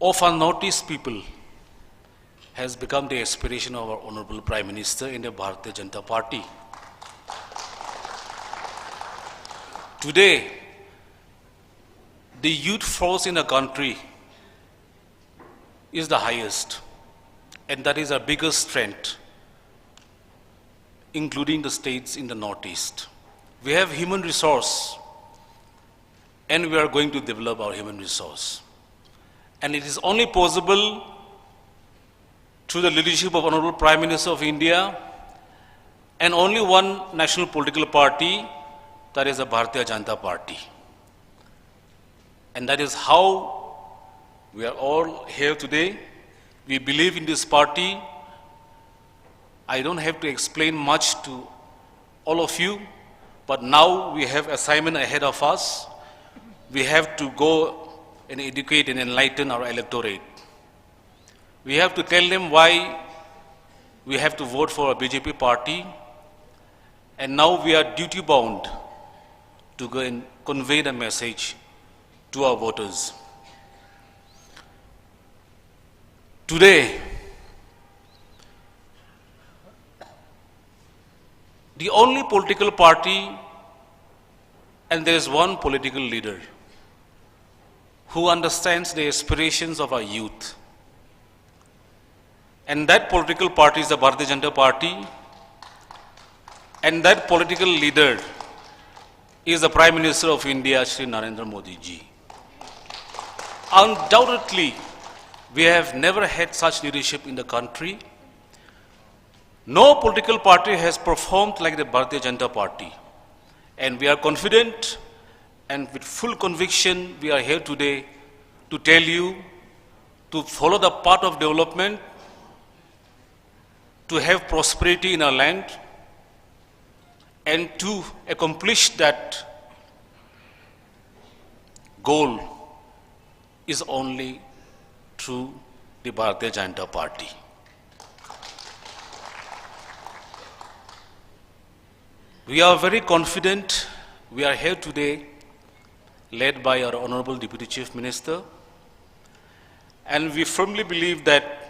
of our Northeast people has become the aspiration of our Honorable Prime Minister in the Bharatiya Janata Party. Today, the youth force in the country is the highest, and that is our biggest strength, including the states in the Northeast. We have human resource, and we are going to develop our human resource. And it is only possible through the leadership of Honorable Prime Minister of India and only one national political party, that is the Bharatiya Janata Party. And that is how we are all here today. We believe in this party. I don't have to explain much to all of you, but now we have assignment ahead of us. We have to go and educate and enlighten our electorate. We have to tell them why we have to vote for a BJP party, and now we are duty bound to go and convey the message to our voters. Today, the only political party, and there is one political leader who understands the aspirations of our youth. And that political party is the Bharatiya Janata Party, and that political leader is the Prime Minister of India, Shri Narendra Modi ji. Undoubtedly, we have never had such leadership in the country. No political party has performed like the Bharatiya Janata Party. And we are confident and with full conviction we are here today to tell you to follow the path of development, to have prosperity in our land, and to accomplish that goal is only through the Bharatiya Janata Party. We are very confident. We are here today led by our Honorable Deputy Chief Minister, and we firmly believe that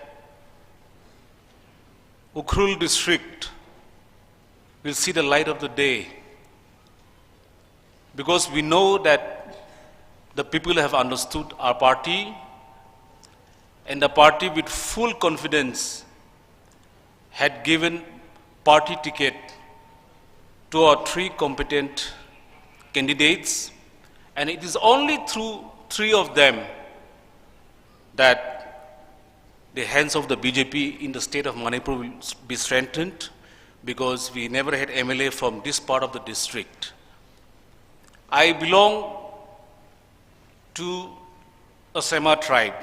Ukhrul district will see the light of the day, because we know that the people have understood our party, and the party with full confidence had given party ticket to our 3 competent candidates, and it is only through 3 of them that the hands of the BJP in the state of Manipur will be strengthened, because we never had MLA from this part of the district. I belong to a Sema tribe.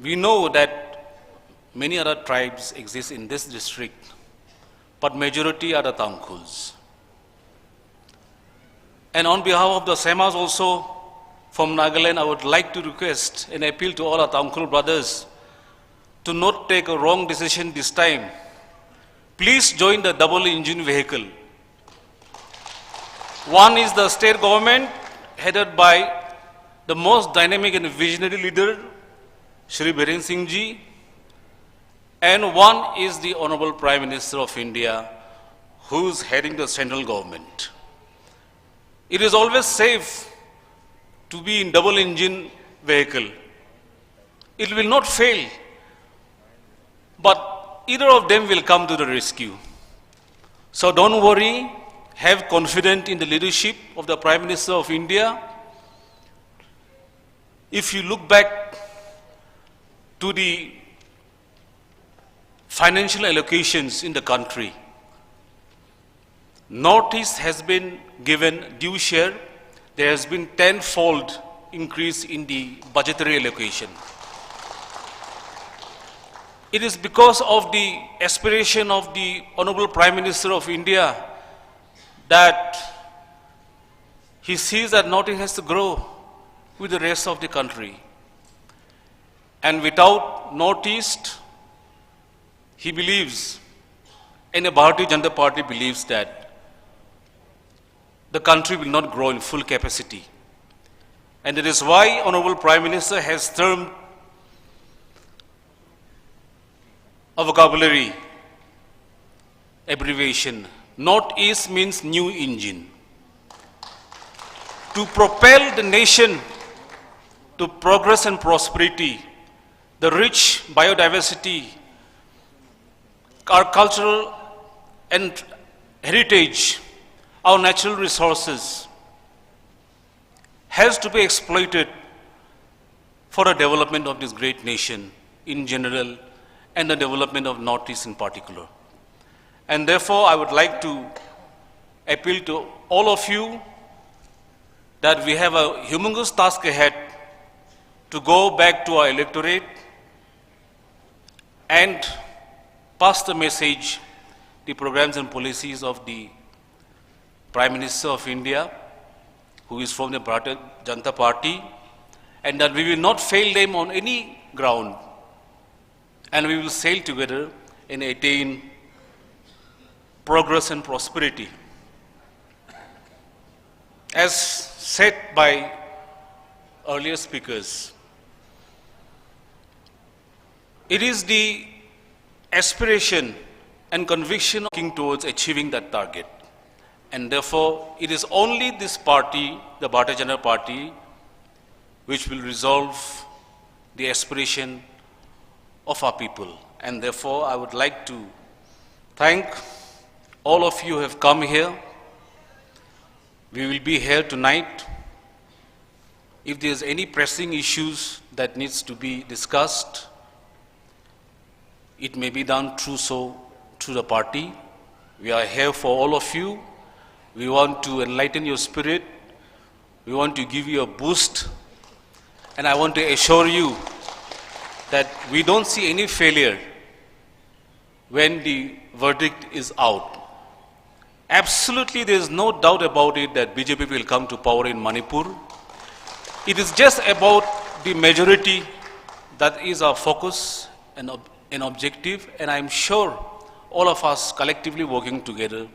We know that many other tribes exist in this district, but majority are the Tangkhuls. And on behalf of the Semas also from Nagaland, I would like to request and appeal to all our Tangkhul brothers to not take a wrong decision this time. Please join the double engine vehicle. One is the state government headed by the most dynamic and visionary leader, Shri Biren Singh ji, and one is the Honorable Prime Minister of India, who is heading the central government. It is always safe to be in double engine vehicle. It will not fail, but either of them will come to the rescue. So don't worry, have confidence in the leadership of the Prime Minister of India. If you look back to the financial allocations in the country, Northeast has been given due share. There has been tenfold increase in the budgetary allocation. It is because of the aspiration of the Honorable Prime Minister of India that he sees that Northeast has to grow with the rest of the country. And without Northeast, he believes, and the Bharatiya Janata Party believes, that the country will not grow in full capacity. And that is why Honorable Prime Minister has termed a vocabulary abbreviation. Northeast means new engine. To propel the nation to progress and prosperity, the rich biodiversity, our cultural and heritage, our natural resources has to be exploited for the development of this great nation in general and the development of Northeast in particular. And therefore, I would like to appeal to all of you that we have a humongous task ahead to go back to our electorate and pass the message, the programs and policies of the Prime Minister of India, who is from the Bharatiya Janata Party, and that we will not fail them on any ground, and we will sail together and attain progress and prosperity. As said by earlier speakers, it is the aspiration and conviction working towards achieving that target. And therefore, it is only this party, the Bharatiya Janata Party, which will resolve the aspiration of our people. And therefore, I would like to thank all of you who have come here. We will be here tonight. If there is any pressing issues that needs to be discussed, it may be done through the party. We are here for all of you. We want to enlighten your spirit. We want to give you a boost. And I want to assure you that we don't see any failure when the verdict is out. Absolutely, there is no doubt about it that BJP will come to power in Manipur. It is just about the majority that is our focus and objective, and I am sure all of us collectively working together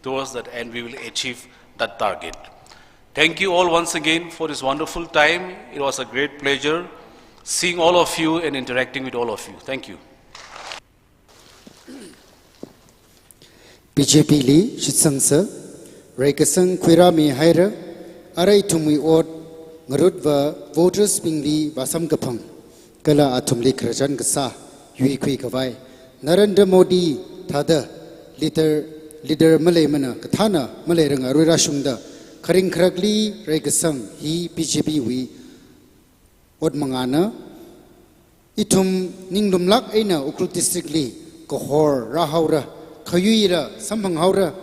towards that end, we will achieve that target. Thank you all once again for this wonderful time. It was a great pleasure seeing all of you and interacting with all of you. Thank you. BJP li shitsangsa raikasang kwirami haira arai tumwi ot ngarutwa voters pingli basam kapang kala atumli krajan kasa yui khui kawai Narendra Modi thada leader malay mana kathana malay ranga rura shungda karing khragli raikasang hi BJP wi od mangana itum ninglumlak aina ukrut district li kohor rahaura khayuira samhang haura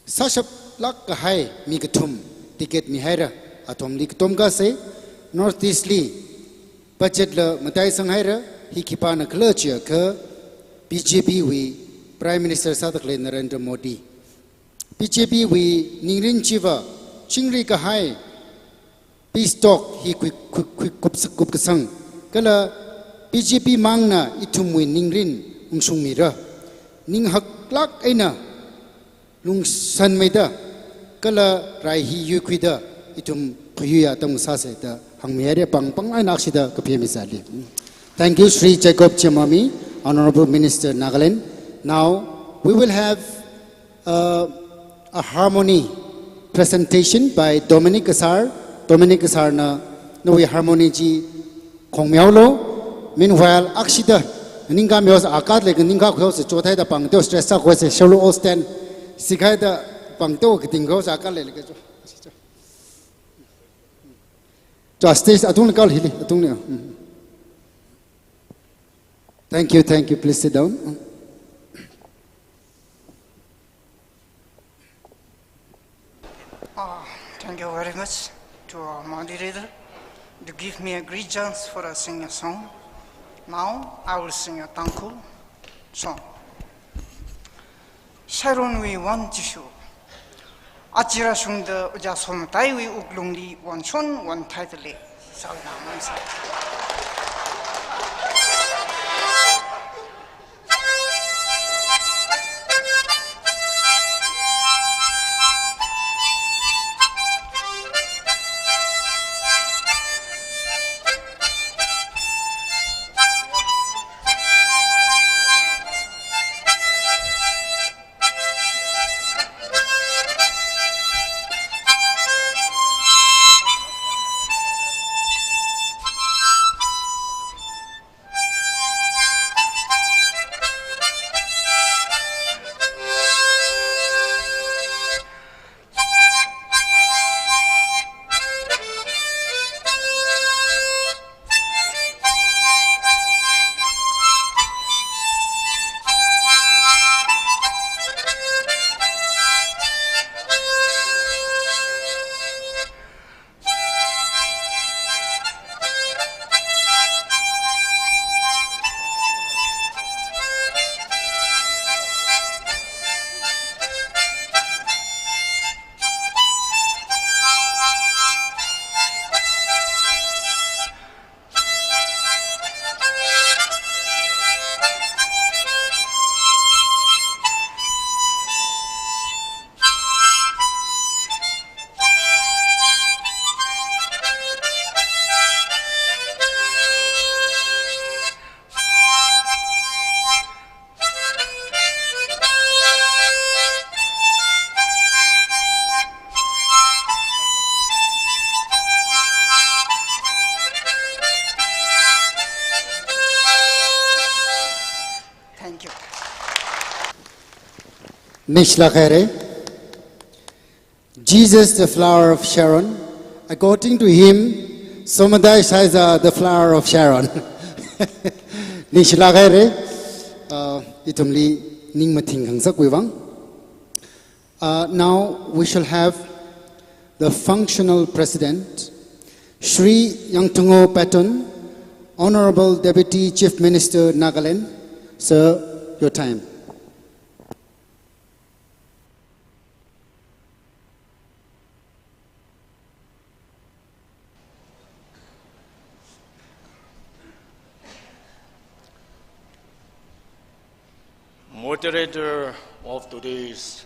sashap lak kahai mi kathum ticket mi haira atom li katom ka se Northeast li budget la matai sang haira hi khipana khlachia kha BJP wi Prime Minister Sadakle Narendra Modi BJP wi ningrin chiwa chingri kahai peace talk hi kup kasang kala BJP mangna itumwi ningrin ungsung mira ning haklak aina lung san maida kala rai hi yukwida itum khuyuya tang sa se da hangmere pang ai naksida kapyemi sali. Thank you Sri Jacob Chamami, Honorable Minister Nagaland. Now we will have a harmony presentation by Dominic Asar. Dominic Asar na Nawi Harmony ji Kong Miao Lo. Meanwhile, Akshita Ninga Mios Akad like Ninga Kos, Jotai the Pangto stress up was a shallow all stand. Sikai the Pangto Tingos Akale. Justice Atunkal Hilly Atunia. Thank you, please sit down. Thank you very much to our moderator to give me a great chance for a sing a song. Now I will sing a Tangkhul song. Sharon we want to show. Achira Sunda Ujasom Taiwi Uklungli one son, one title. Nishla Khaire. Jesus, the flower of Sharon. According to him, Somadai Shaiza, the flower of Sharon. Nishla Khaire. Itumli Ningmating Hangsak Wivang. Now we shall have the functional president, Shri Yangtungo Patton, Honorable Deputy Chief Minister, Nagaland. Sir, your time. Moderator of today's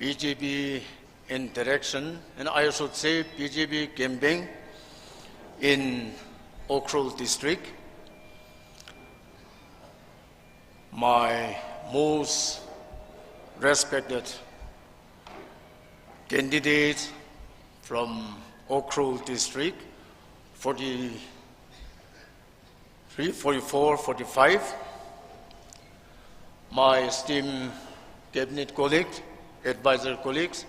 BJP interaction, and I should say BJP campaign in Ukhrul district, my most respected candidate from Ukhrul district, 43, 44, 45, my esteemed cabinet colleagues, advisor colleagues,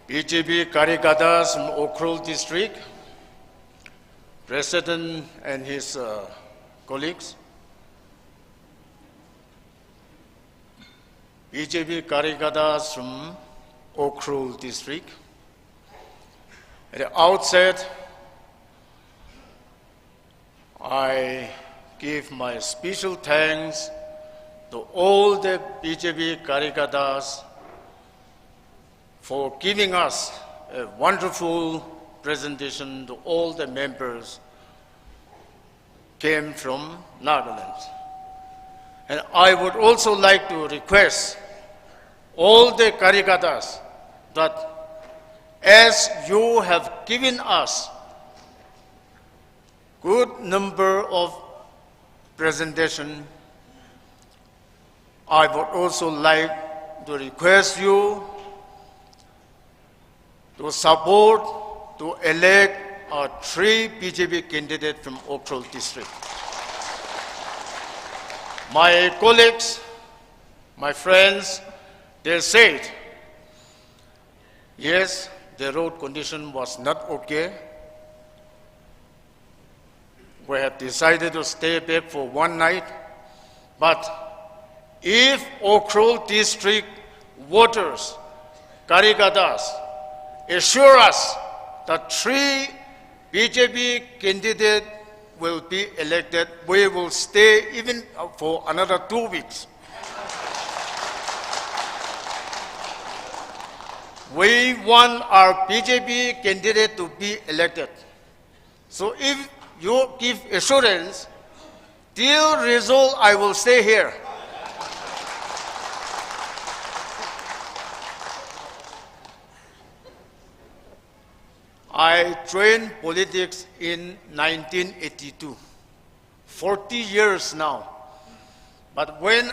BJP Karikadas from Ukhrul district, President and his colleagues, BJP Karikadas from Ukhrul district. At the outset, I give my special thanks to all the BJP Karikadas for giving us a wonderful presentation to all the members came from Nagaland. And I would also like to request all the Karikadas that as you have given us good number of presentation, I would also like to request you to support, to elect our 3 BJP candidates from Ukhrul district. My colleagues, my friends, they said, yes, the road condition was not okay. We have decided to stay back for one night, but if Ukhrul district voters, Karikatas, assure us that 3 BJP candidates will be elected, we will stay even for another 2 weeks. We want our BJP candidate to be elected. So if you give assurance, till result, I will stay here. I joined politics in 1982, 40 years now. But when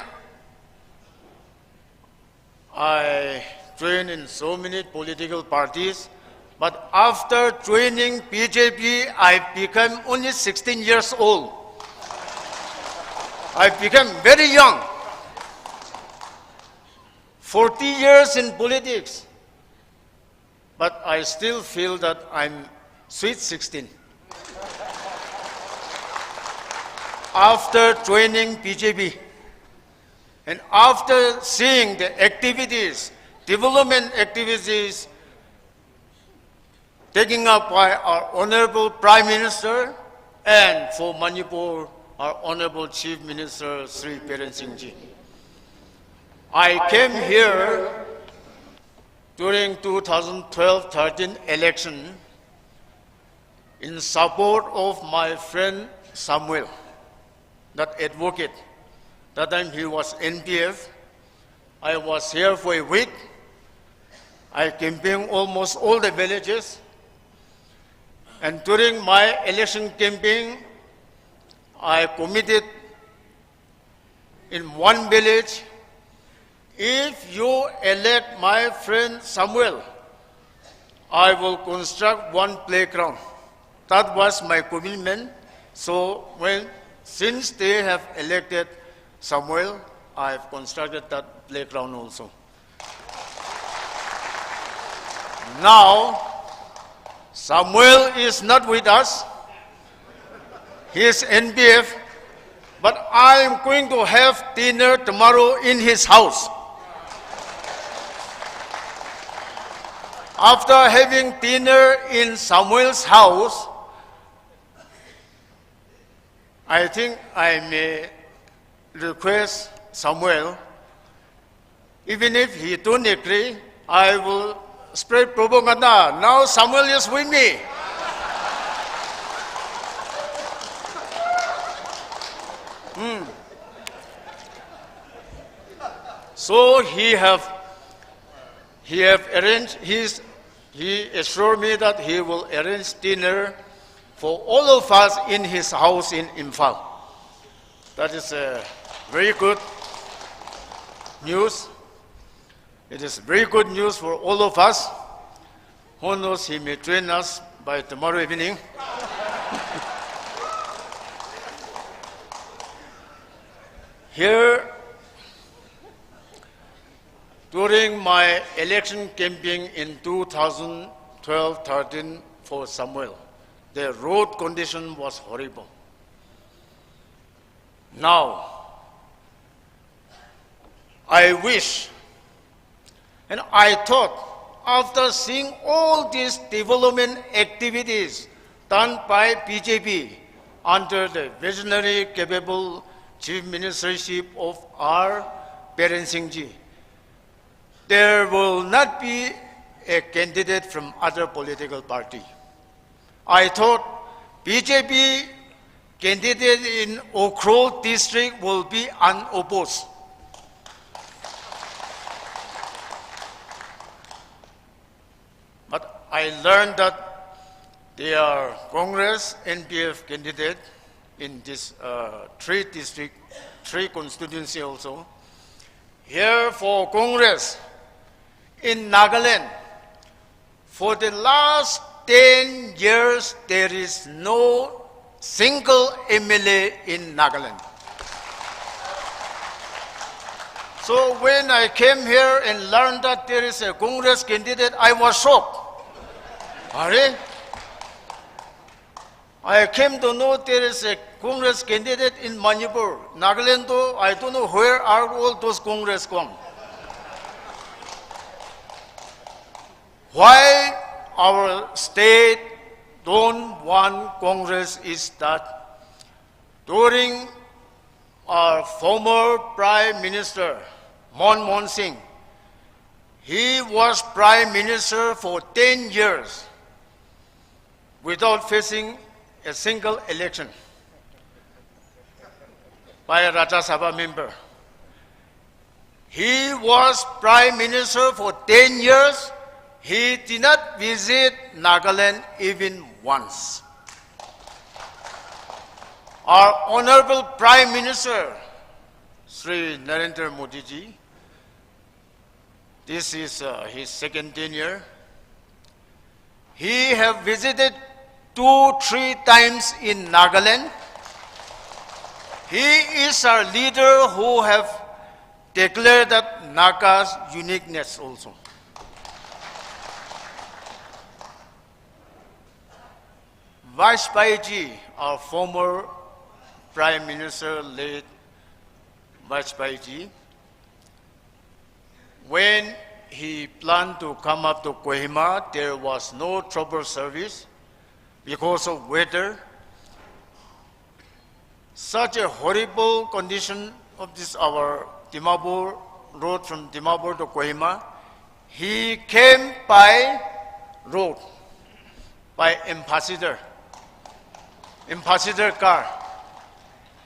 I joined in so many political parties, but after joining BJP, I became only 16 years old. I became very young. 40 years in politics. But I still feel that I'm sweet 16. After joining BJP and after seeing the activities, development activities taken up by our Honorable Prime Minister and for Manipur, our Honorable Chief Minister Sri Biren Singh Ji. I came here during 2012-13 election in support of my friend Samuel, that advocate. That time he was NPF. I was here for a week. I campaigned almost all the villages. And during my election campaign, I committed in one village, if you elect my friend Samuel, I will construct one playground. That was my commitment. So since they have elected Samuel, I have constructed that playground also. Now, Samuel is not with us. He is NPF, but I am going to have dinner tomorrow in his house. After having dinner in Samuel's house, I think I may request Samuel, even if he don't agree, I will spread propaganda. Now Samuel is with me. So he assured me that he will arrange dinner for all of us in his house in Imphal. That is very good news. It is very good news for all of us. Who knows, he may join us by tomorrow evening. Here, during my election campaign in 2012-13 for Samuel, the road condition was horrible. Now, I wish, and I thought, after seeing all these development activities done by BJP under the visionary, capable Chief Ministership of R. Biren Singh Ji, there will not be a candidate from other political party. I thought BJP candidate in Ukhrul district will be unopposed. But I learned that there are Congress NPF candidate in this 3 district, 3 constituency also. here for Congress in Nagaland. For the last 10 years, there is no single MLA in Nagaland. So when I came here and learned that there is a Congress candidate, I was shocked. Are? I came to know there is a Congress candidate in Manipur. Nagaland, though, I don't know where are all those Congress gone. Why our state don't want Congress is that during our former Prime Minister, Manmohan Singh, he was Prime Minister for 10 years without facing a single election by a Rajya Sabha member. He was Prime Minister for 10 years. He did not visit Nagaland even once. Our Honorable Prime Minister, Sri Narendra Modi ji, this is his second tenure. He have visited 2-3 times in Nagaland. He is our leader who have declared that Naga's uniqueness also. Vajpayee ji, our former Prime Minister, late Vajpayee ji, when he planned to come up to Kohima, there was no trouble service because of weather. Such a horrible condition of this our Dimapur road from Dimapur to Kohima. He came by road, by ambassador car,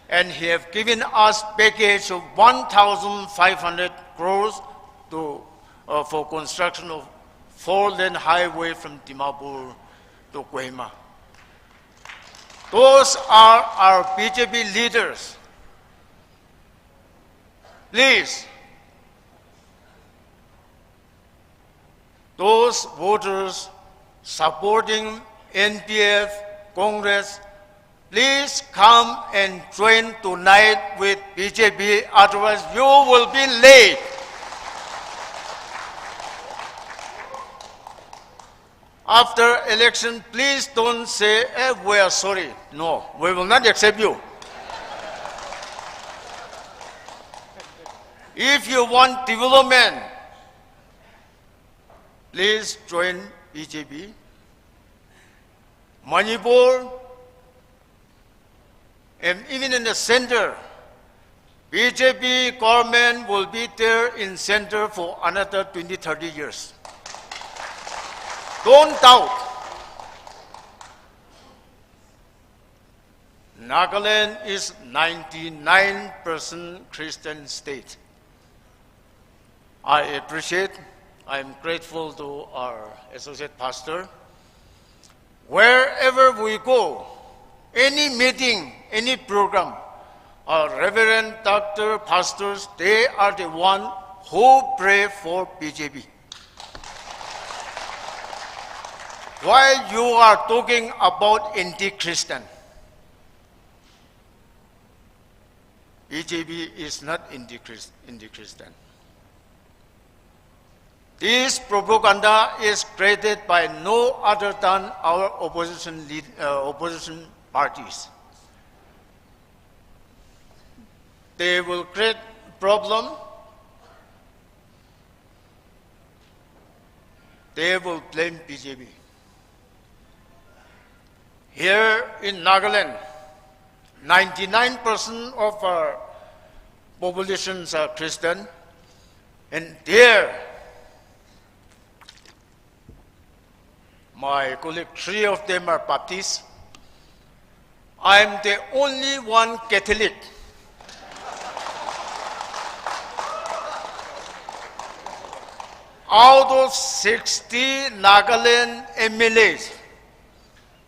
and he have given us package of 1,500 crores to for construction of 4-lane highway from Dimapur to Kohima. Those are our BJP leaders. Please, those voters supporting NPF, Congress, please come and join tonight with BJP, otherwise you will be late. After election, please don't say, we are sorry. No, we will not accept you. If you want development, please join BJP. Manipur, and even in the center, BJP government will be there in center for another 20-30 years. Don't doubt. Nagaland is 99% Christian state. I appreciate, I'm grateful to our associate pastor. Wherever we go, any meeting, any program, our reverend, doctor, pastors, they are the one who pray for BJP. While you are talking about anti-Christian, BJP is not anti-Christian. This propaganda is created by no other than our opposition parties. They will create problem. They will blame BJP. Here in Nagaland, 99% of our populations are Christian, and there, my colleague, 3 of them are Baptists. I am the only one Catholic. Out of 60 Nagaland MLAs,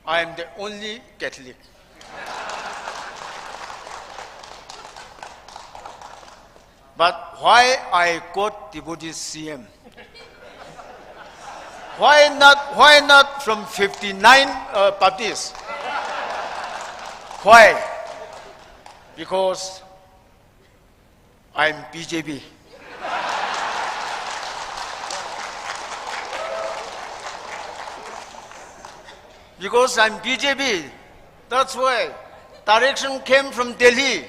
I am the only Catholic. But why I got Deputy CM? Why not from 59 parties? Why? Because I'm BJP. Because I'm BJP, that's why direction came from Delhi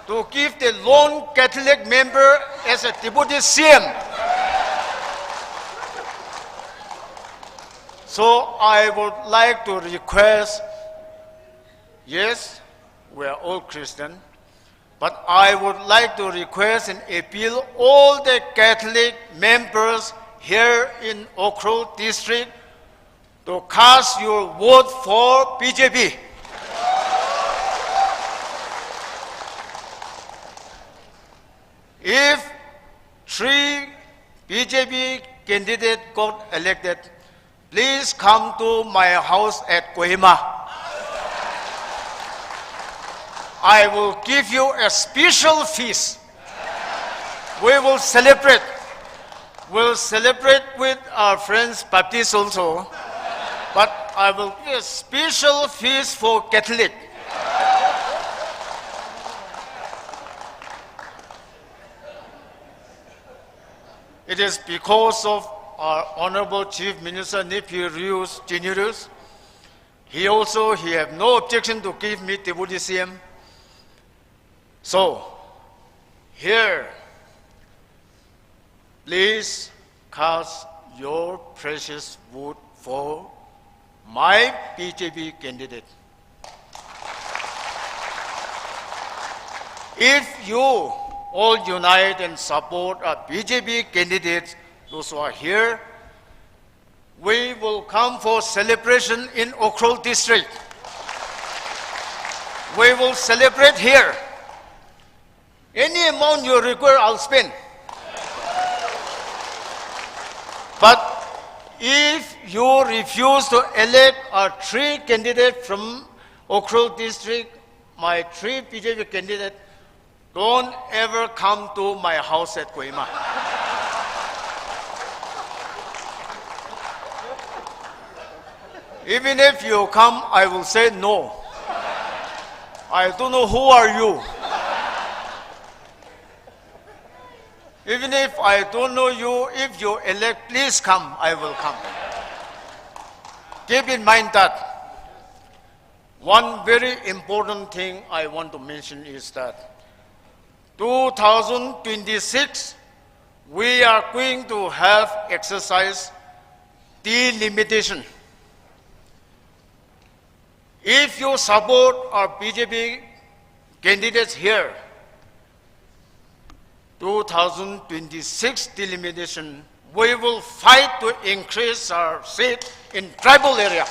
to give the lone Catholic member as a deputy CM. So I would like to request, yes, we are all Christian, but I would like to request and appeal all the Catholic members here in Okro district to cast your vote for BJP. If 3 BJP candidates got elected, please come to my house at Kohima. I will give you a special feast. We will celebrate. We'll celebrate with our friends Baptists also. But I will give a special feast for Catholic. It is because of our Honorable Chief Minister Nepirius Generous. He have no objection to give me Deputy CM. So, here, please cast your precious vote for my BJP candidate. If you all unite and support our BJP candidates, those who are here, we will come for celebration in Okro district. We will celebrate here. Any amount you require, I'll spend. But if you refuse to elect our 3 candidates from Okro district, my 3 BJP candidates, don't ever come to my house at Kohima. Even if you come, I will say no. I don't know who are you. Even if I don't know you, if you elect, please come, I will come. Keep in mind that one very important thing I want to mention is that 2026, we are going to have exercise delimitation. If you support our BJP candidates here, 2026 delimitation, we will fight to increase our seat in tribal area.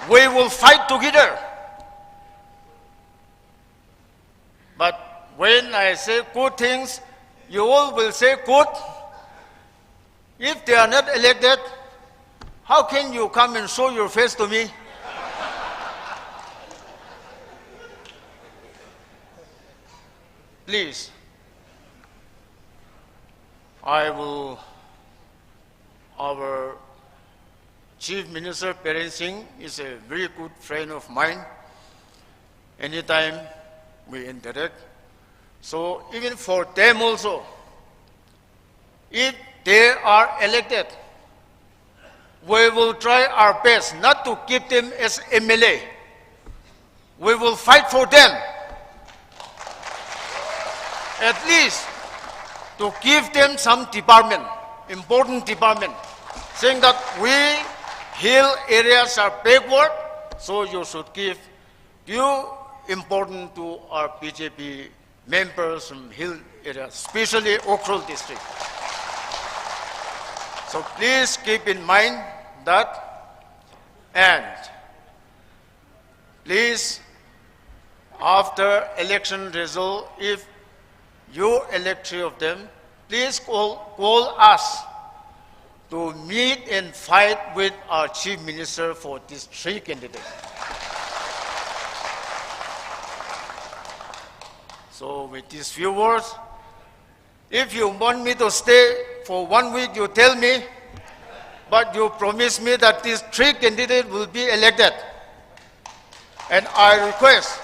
We will fight together. But when I say good things, you all will say good. If they are not elected, how can you come and show your face to me? Please, our Chief Minister Biren Singh is a very good friend of mine. Anytime we interact. So even for them also, if they are elected, we will try our best not to keep them as MLA. We will fight for them. At least to give them some department, important department, saying that we hill areas are backward, so you should give due importance to our BJP members from hill areas, especially Okro district. So please keep in mind that, and please, after election result, if you elect 3 of them, please call us to meet and fight with our Chief Minister for these 3 candidates. So with these few words, if you want me to stay for 1 week, you tell me, but you promise me that these 3 candidates will be elected. And I request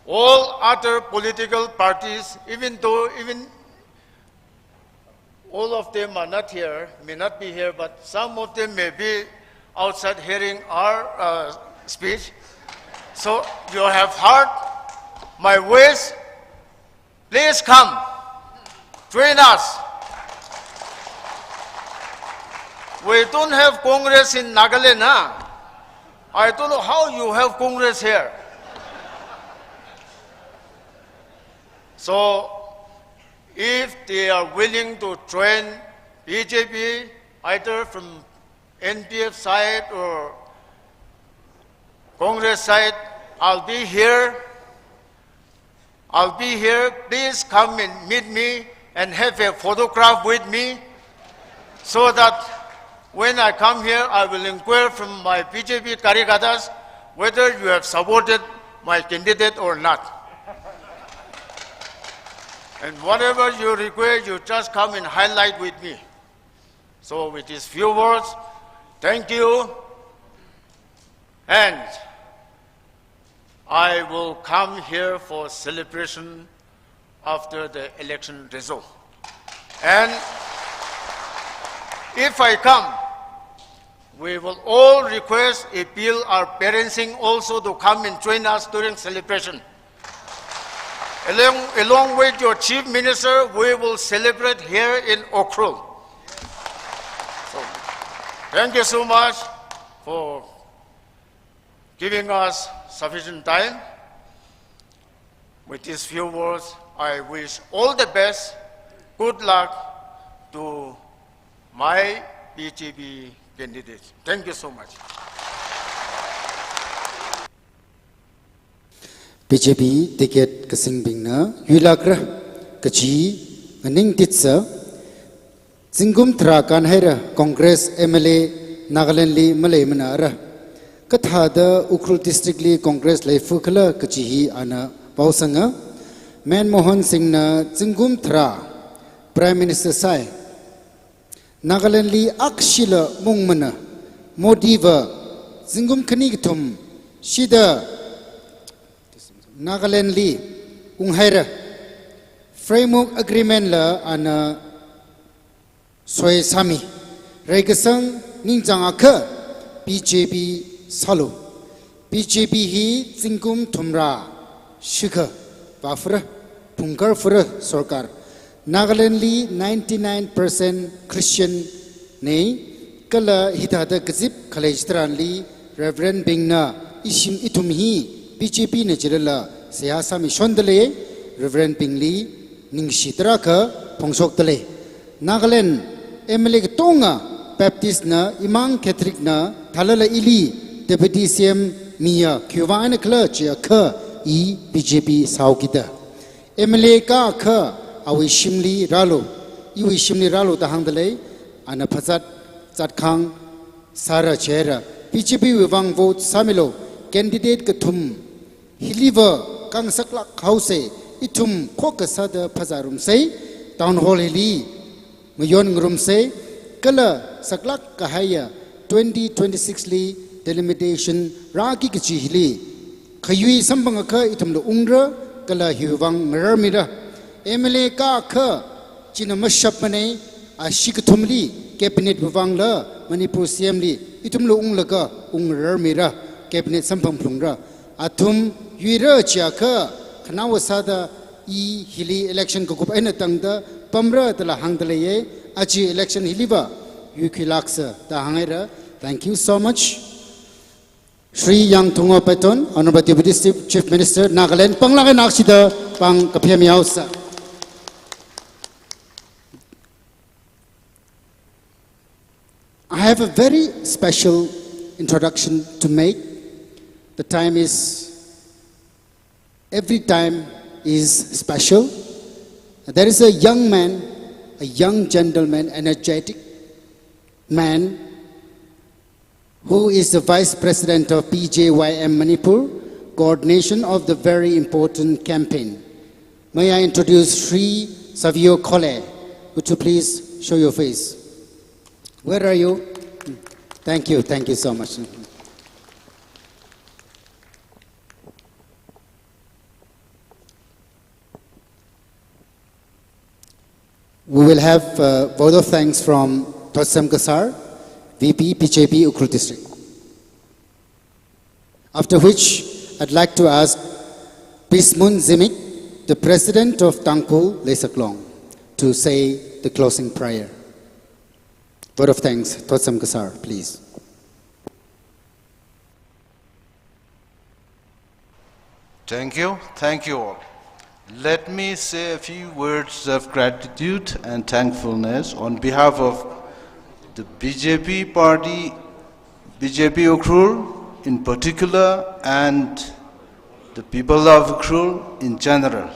all other political parties, even though all of them are not here, may not be here, but some of them may be outside hearing our speech. So you have heard my voice. Please come, join us. We don't have Congress in Nagaland, huh? I don't know how you have Congress here. So, if they are willing to join BJP, either from NPF side or Congress side, I'll be here. Please come and meet me and have a photograph with me so that when I come here, I will inquire from my BJP Karyakartas whether you have supported my candidate or not. And whatever you require, you just come and highlight with me. So with these few words, thank you. And I will come here for celebration after the election result. And if I come, we will all request, appeal our parentsing also to come and join us during celebration. Along with your Chief Minister, we will celebrate here in Ukhrul. So, thank you so much for giving us sufficient time. With these few words, I wish all the best, good luck to my BJP candidate. Thank you so much. BJP ticket kasing bingna yulagra kachi nganing titsa Singum Thra kan haira Congress MLA Nagaland li Malay manara kathada Ukhrul district li Congress lai fukala kachi hi ana pausanga Manmohan Singh na Singum Thra Prime Minister sai Nagaland li akshila mungmana Modiva Singum khani githum shida Nagaland li unghaira framework agreement la ana soy sami regasang ningjang akha BJP salo BJP hi Singum Thumra shikha wafra punkar fura sarkar Nagaland li 99% Christian nei kala hitada gazip khalejtran li Reverend Bingna ishim itum hi BJP ne jirala siyasa mi shondale Reverend Pingli ningshitra ka pongsok tale Nagaland MLA tonga Baptist na Imam Catholic na thalala ili Deputy CM Mia Kyuwan kla chia kha I BJP saukita MLA ka kha awi shimli ralo iwi shimli ralo ta hangdale ana phazat chatkhang sara chera BJP wang vote samilo candidate ka thum Hiliver kang saklak hause itum kokasada phazarum sei town hall hili mayon ngrum sei kala saklak kahaya 2026 li delimitation raki kichi hili khayui sambang kha itum lo ungra kala hiwang ngarmira MLA ka kha chinamashapane ashik thumli cabinet bawang la Manipur CM li itum lo unglaga ungrmira cabinet sampang phungra athum yuira chaka khanawasada I hili election ko kup aina tangda pamra tala hangdale ye achi election hiliba yukhilaksa ta hangaira. Thank you so much. Sri Yang Thungo Paton, Honorable Deputy Chief Minister Nagaland panglangan naksida pang kapyamiausa. I have a very special introduction to make. The time is every time is special. There is a young man, a young gentleman, energetic man who is the Vice President of PJYM Manipur, coordination of the very important campaign. May I introduce Sri Savio Kole? Would you please show your face? Where are you? Thank you so much. We will have vote of thanks from Thotsam Kasar, VP BJP Ukhrul District. After which, I'd like to ask Bismun Zimik, the President of Tangkul Lesaklong, to say the closing prayer. Vote of thanks, Thotsam Kasar, please. Thank you all. Let me say a few words of gratitude and thankfulness on behalf of the BJP party, BJP Ukhrul in particular, and the people of Ukhrul in general.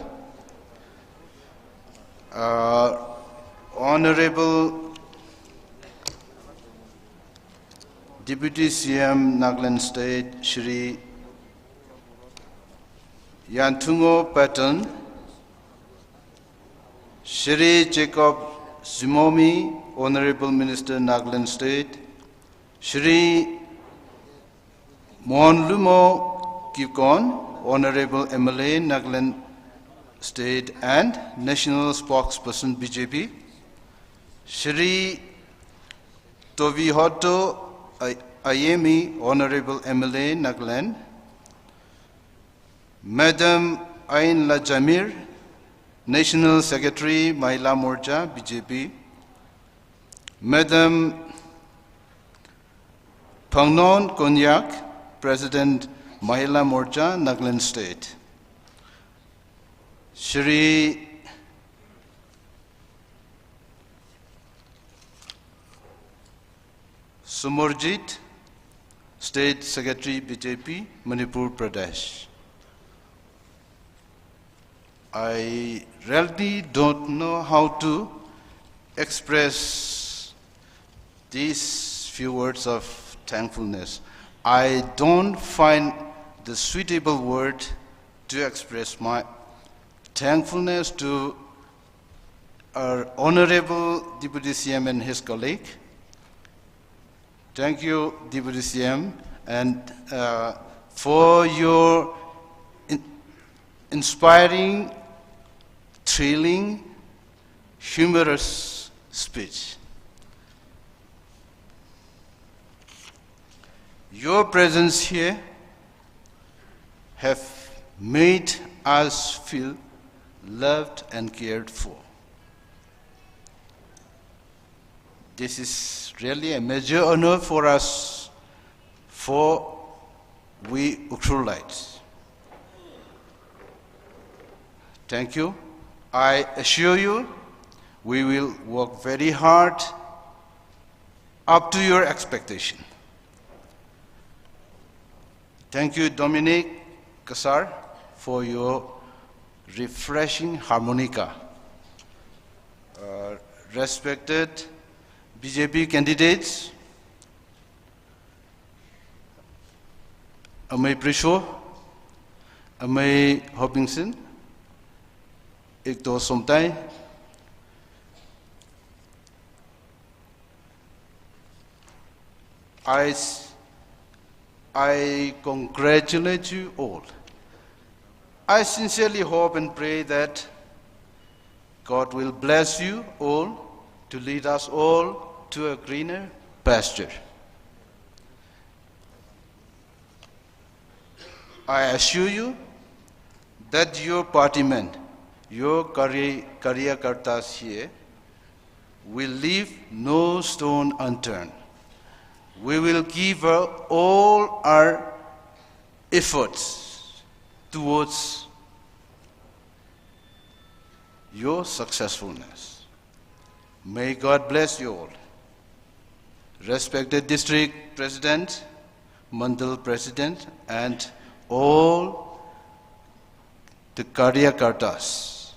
Honorable Deputy CM Nagaland State, Shri Yantungo Patton, Shri Jacob Zimomi, Honorable Minister Nagaland State, Shri Monlumo Kipkon, Honorable MLA Nagaland State and National Spokesperson BJP, Shri Tovihoto Ayemi, Honorable MLA Nagaland, Madam Ain La Jamir, National Secretary Mahila Morcha BJP, Madam Pangnon Konyak, President Mahila Morcha Nagaland State, Shri Sumurjit, State Secretary BJP, Manipur Pradesh. I really don't know how to express these few words of thankfulness. I don't find the suitable word to express my thankfulness to our Honorable Deputy CM and his colleague. Thank you, Deputy CM, and for your inspiring, thrilling, humorous speech. Your presence here have made us feel loved and cared for. This is really a major honor for us, for we Ukhrulites. Thank you. I assure you, we will work very hard up to your expectation. Thank you, Dominic Kasar, for your refreshing harmonica. Respected BJP candidates, Amay Prisho, Amay Hopkinson, Ikto Somtai, I congratulate you all. I sincerely hope and pray that God will bless you all to lead us all to a greener pasture. I assure you that your partymen, your Karyakartas here, will leave no stone unturned. We will give all our efforts towards your successfulness. May God bless you all. Respected District President, Mandal President, and all the Karyakartas.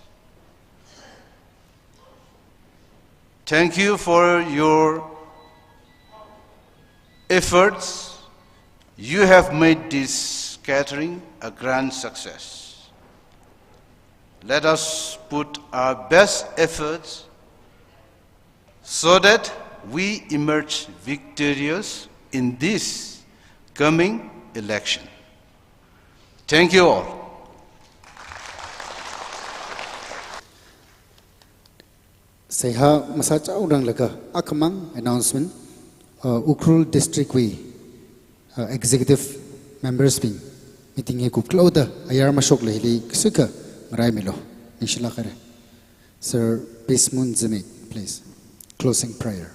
Thank you for your efforts. You have made this gathering a grand success. let us put our best efforts so that we emerge victorious in this coming election. Thank you all. Seha masacha urang laka akamang announcement Ukrul district we executive members being meeting he kup cloda ayar masok lehli ksuka marai milo inshallah kare. Sir Bismun Zimik, please. Closing prayer.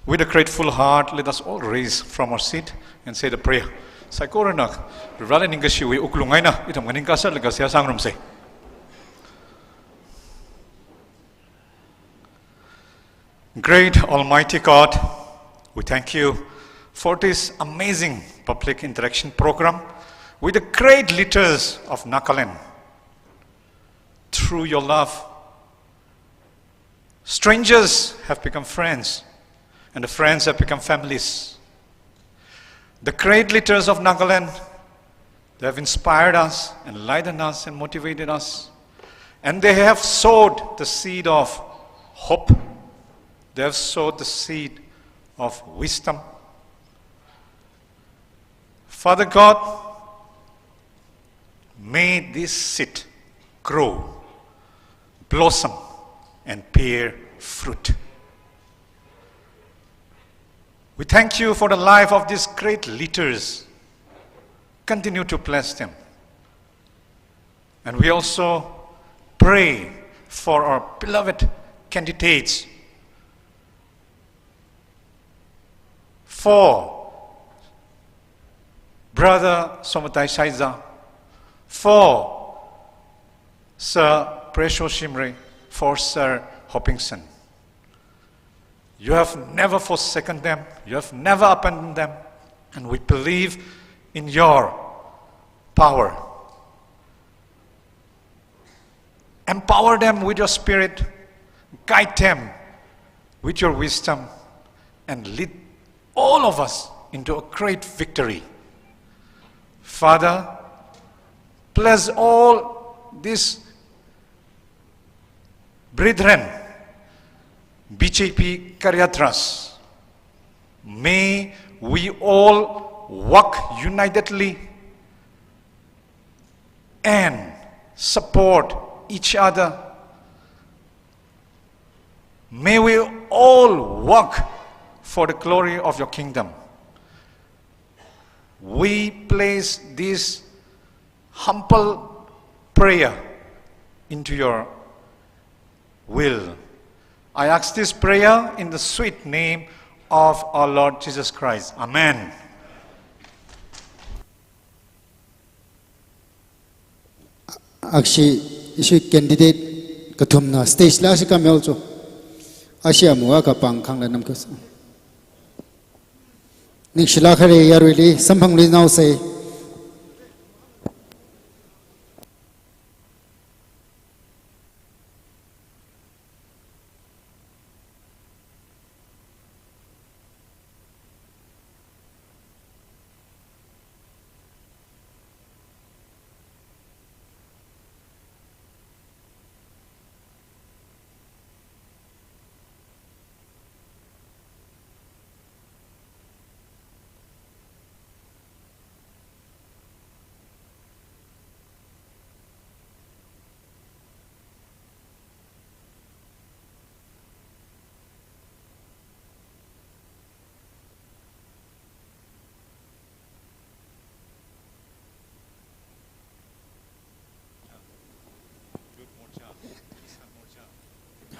With a grateful heart, let us all raise from our seat and say the prayer. Saikoranak, Rala Ningashiwi Uklungaina, itam Maninkasa Lagasia Sangrum say. Great Almighty God, we thank you for this amazing public interaction program with the great leaders of Nagaland. Through your love, strangers have become friends, and the friends have become families. The great leaders of Nagaland, they have inspired us, enlightened us, and motivated us. And they have sowed the seed of hope. They have sowed the seed of wisdom. Father God, may this seed grow, blossom, and bear fruit. We thank you for the life of these great leaders. Continue to bless them. And we also pray for our beloved candidates, for Brother Somatai Saiza, for Sir Presho Shimre, for Sir Hopkinson. You have never forsaken them, you have never abandoned them, and we believe in your power. Empower them with your spirit, guide them with your wisdom, and lead all of us into a great victory. Father, bless all these brethren, BJP Karyatras. May we all work unitedly and support each other. May we all work for the glory of your kingdom. We place this humble prayer into your will. I ask this prayer in the sweet name of our Lord Jesus Christ. Amen. Akshi isu candidate kathumna stage la si kamel cho asia muwa ka pang khang la nam ka ning shila khare yarwili samphang li naw say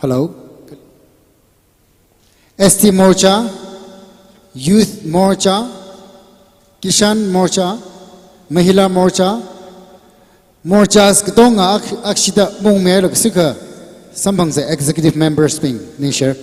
Hello. ST Morcha, Youth Morcha, Kishan Morcha, Mahila Morcha, Morchas Katonga Akshita Mungmer Suka, Sambang's executive members being Nishar.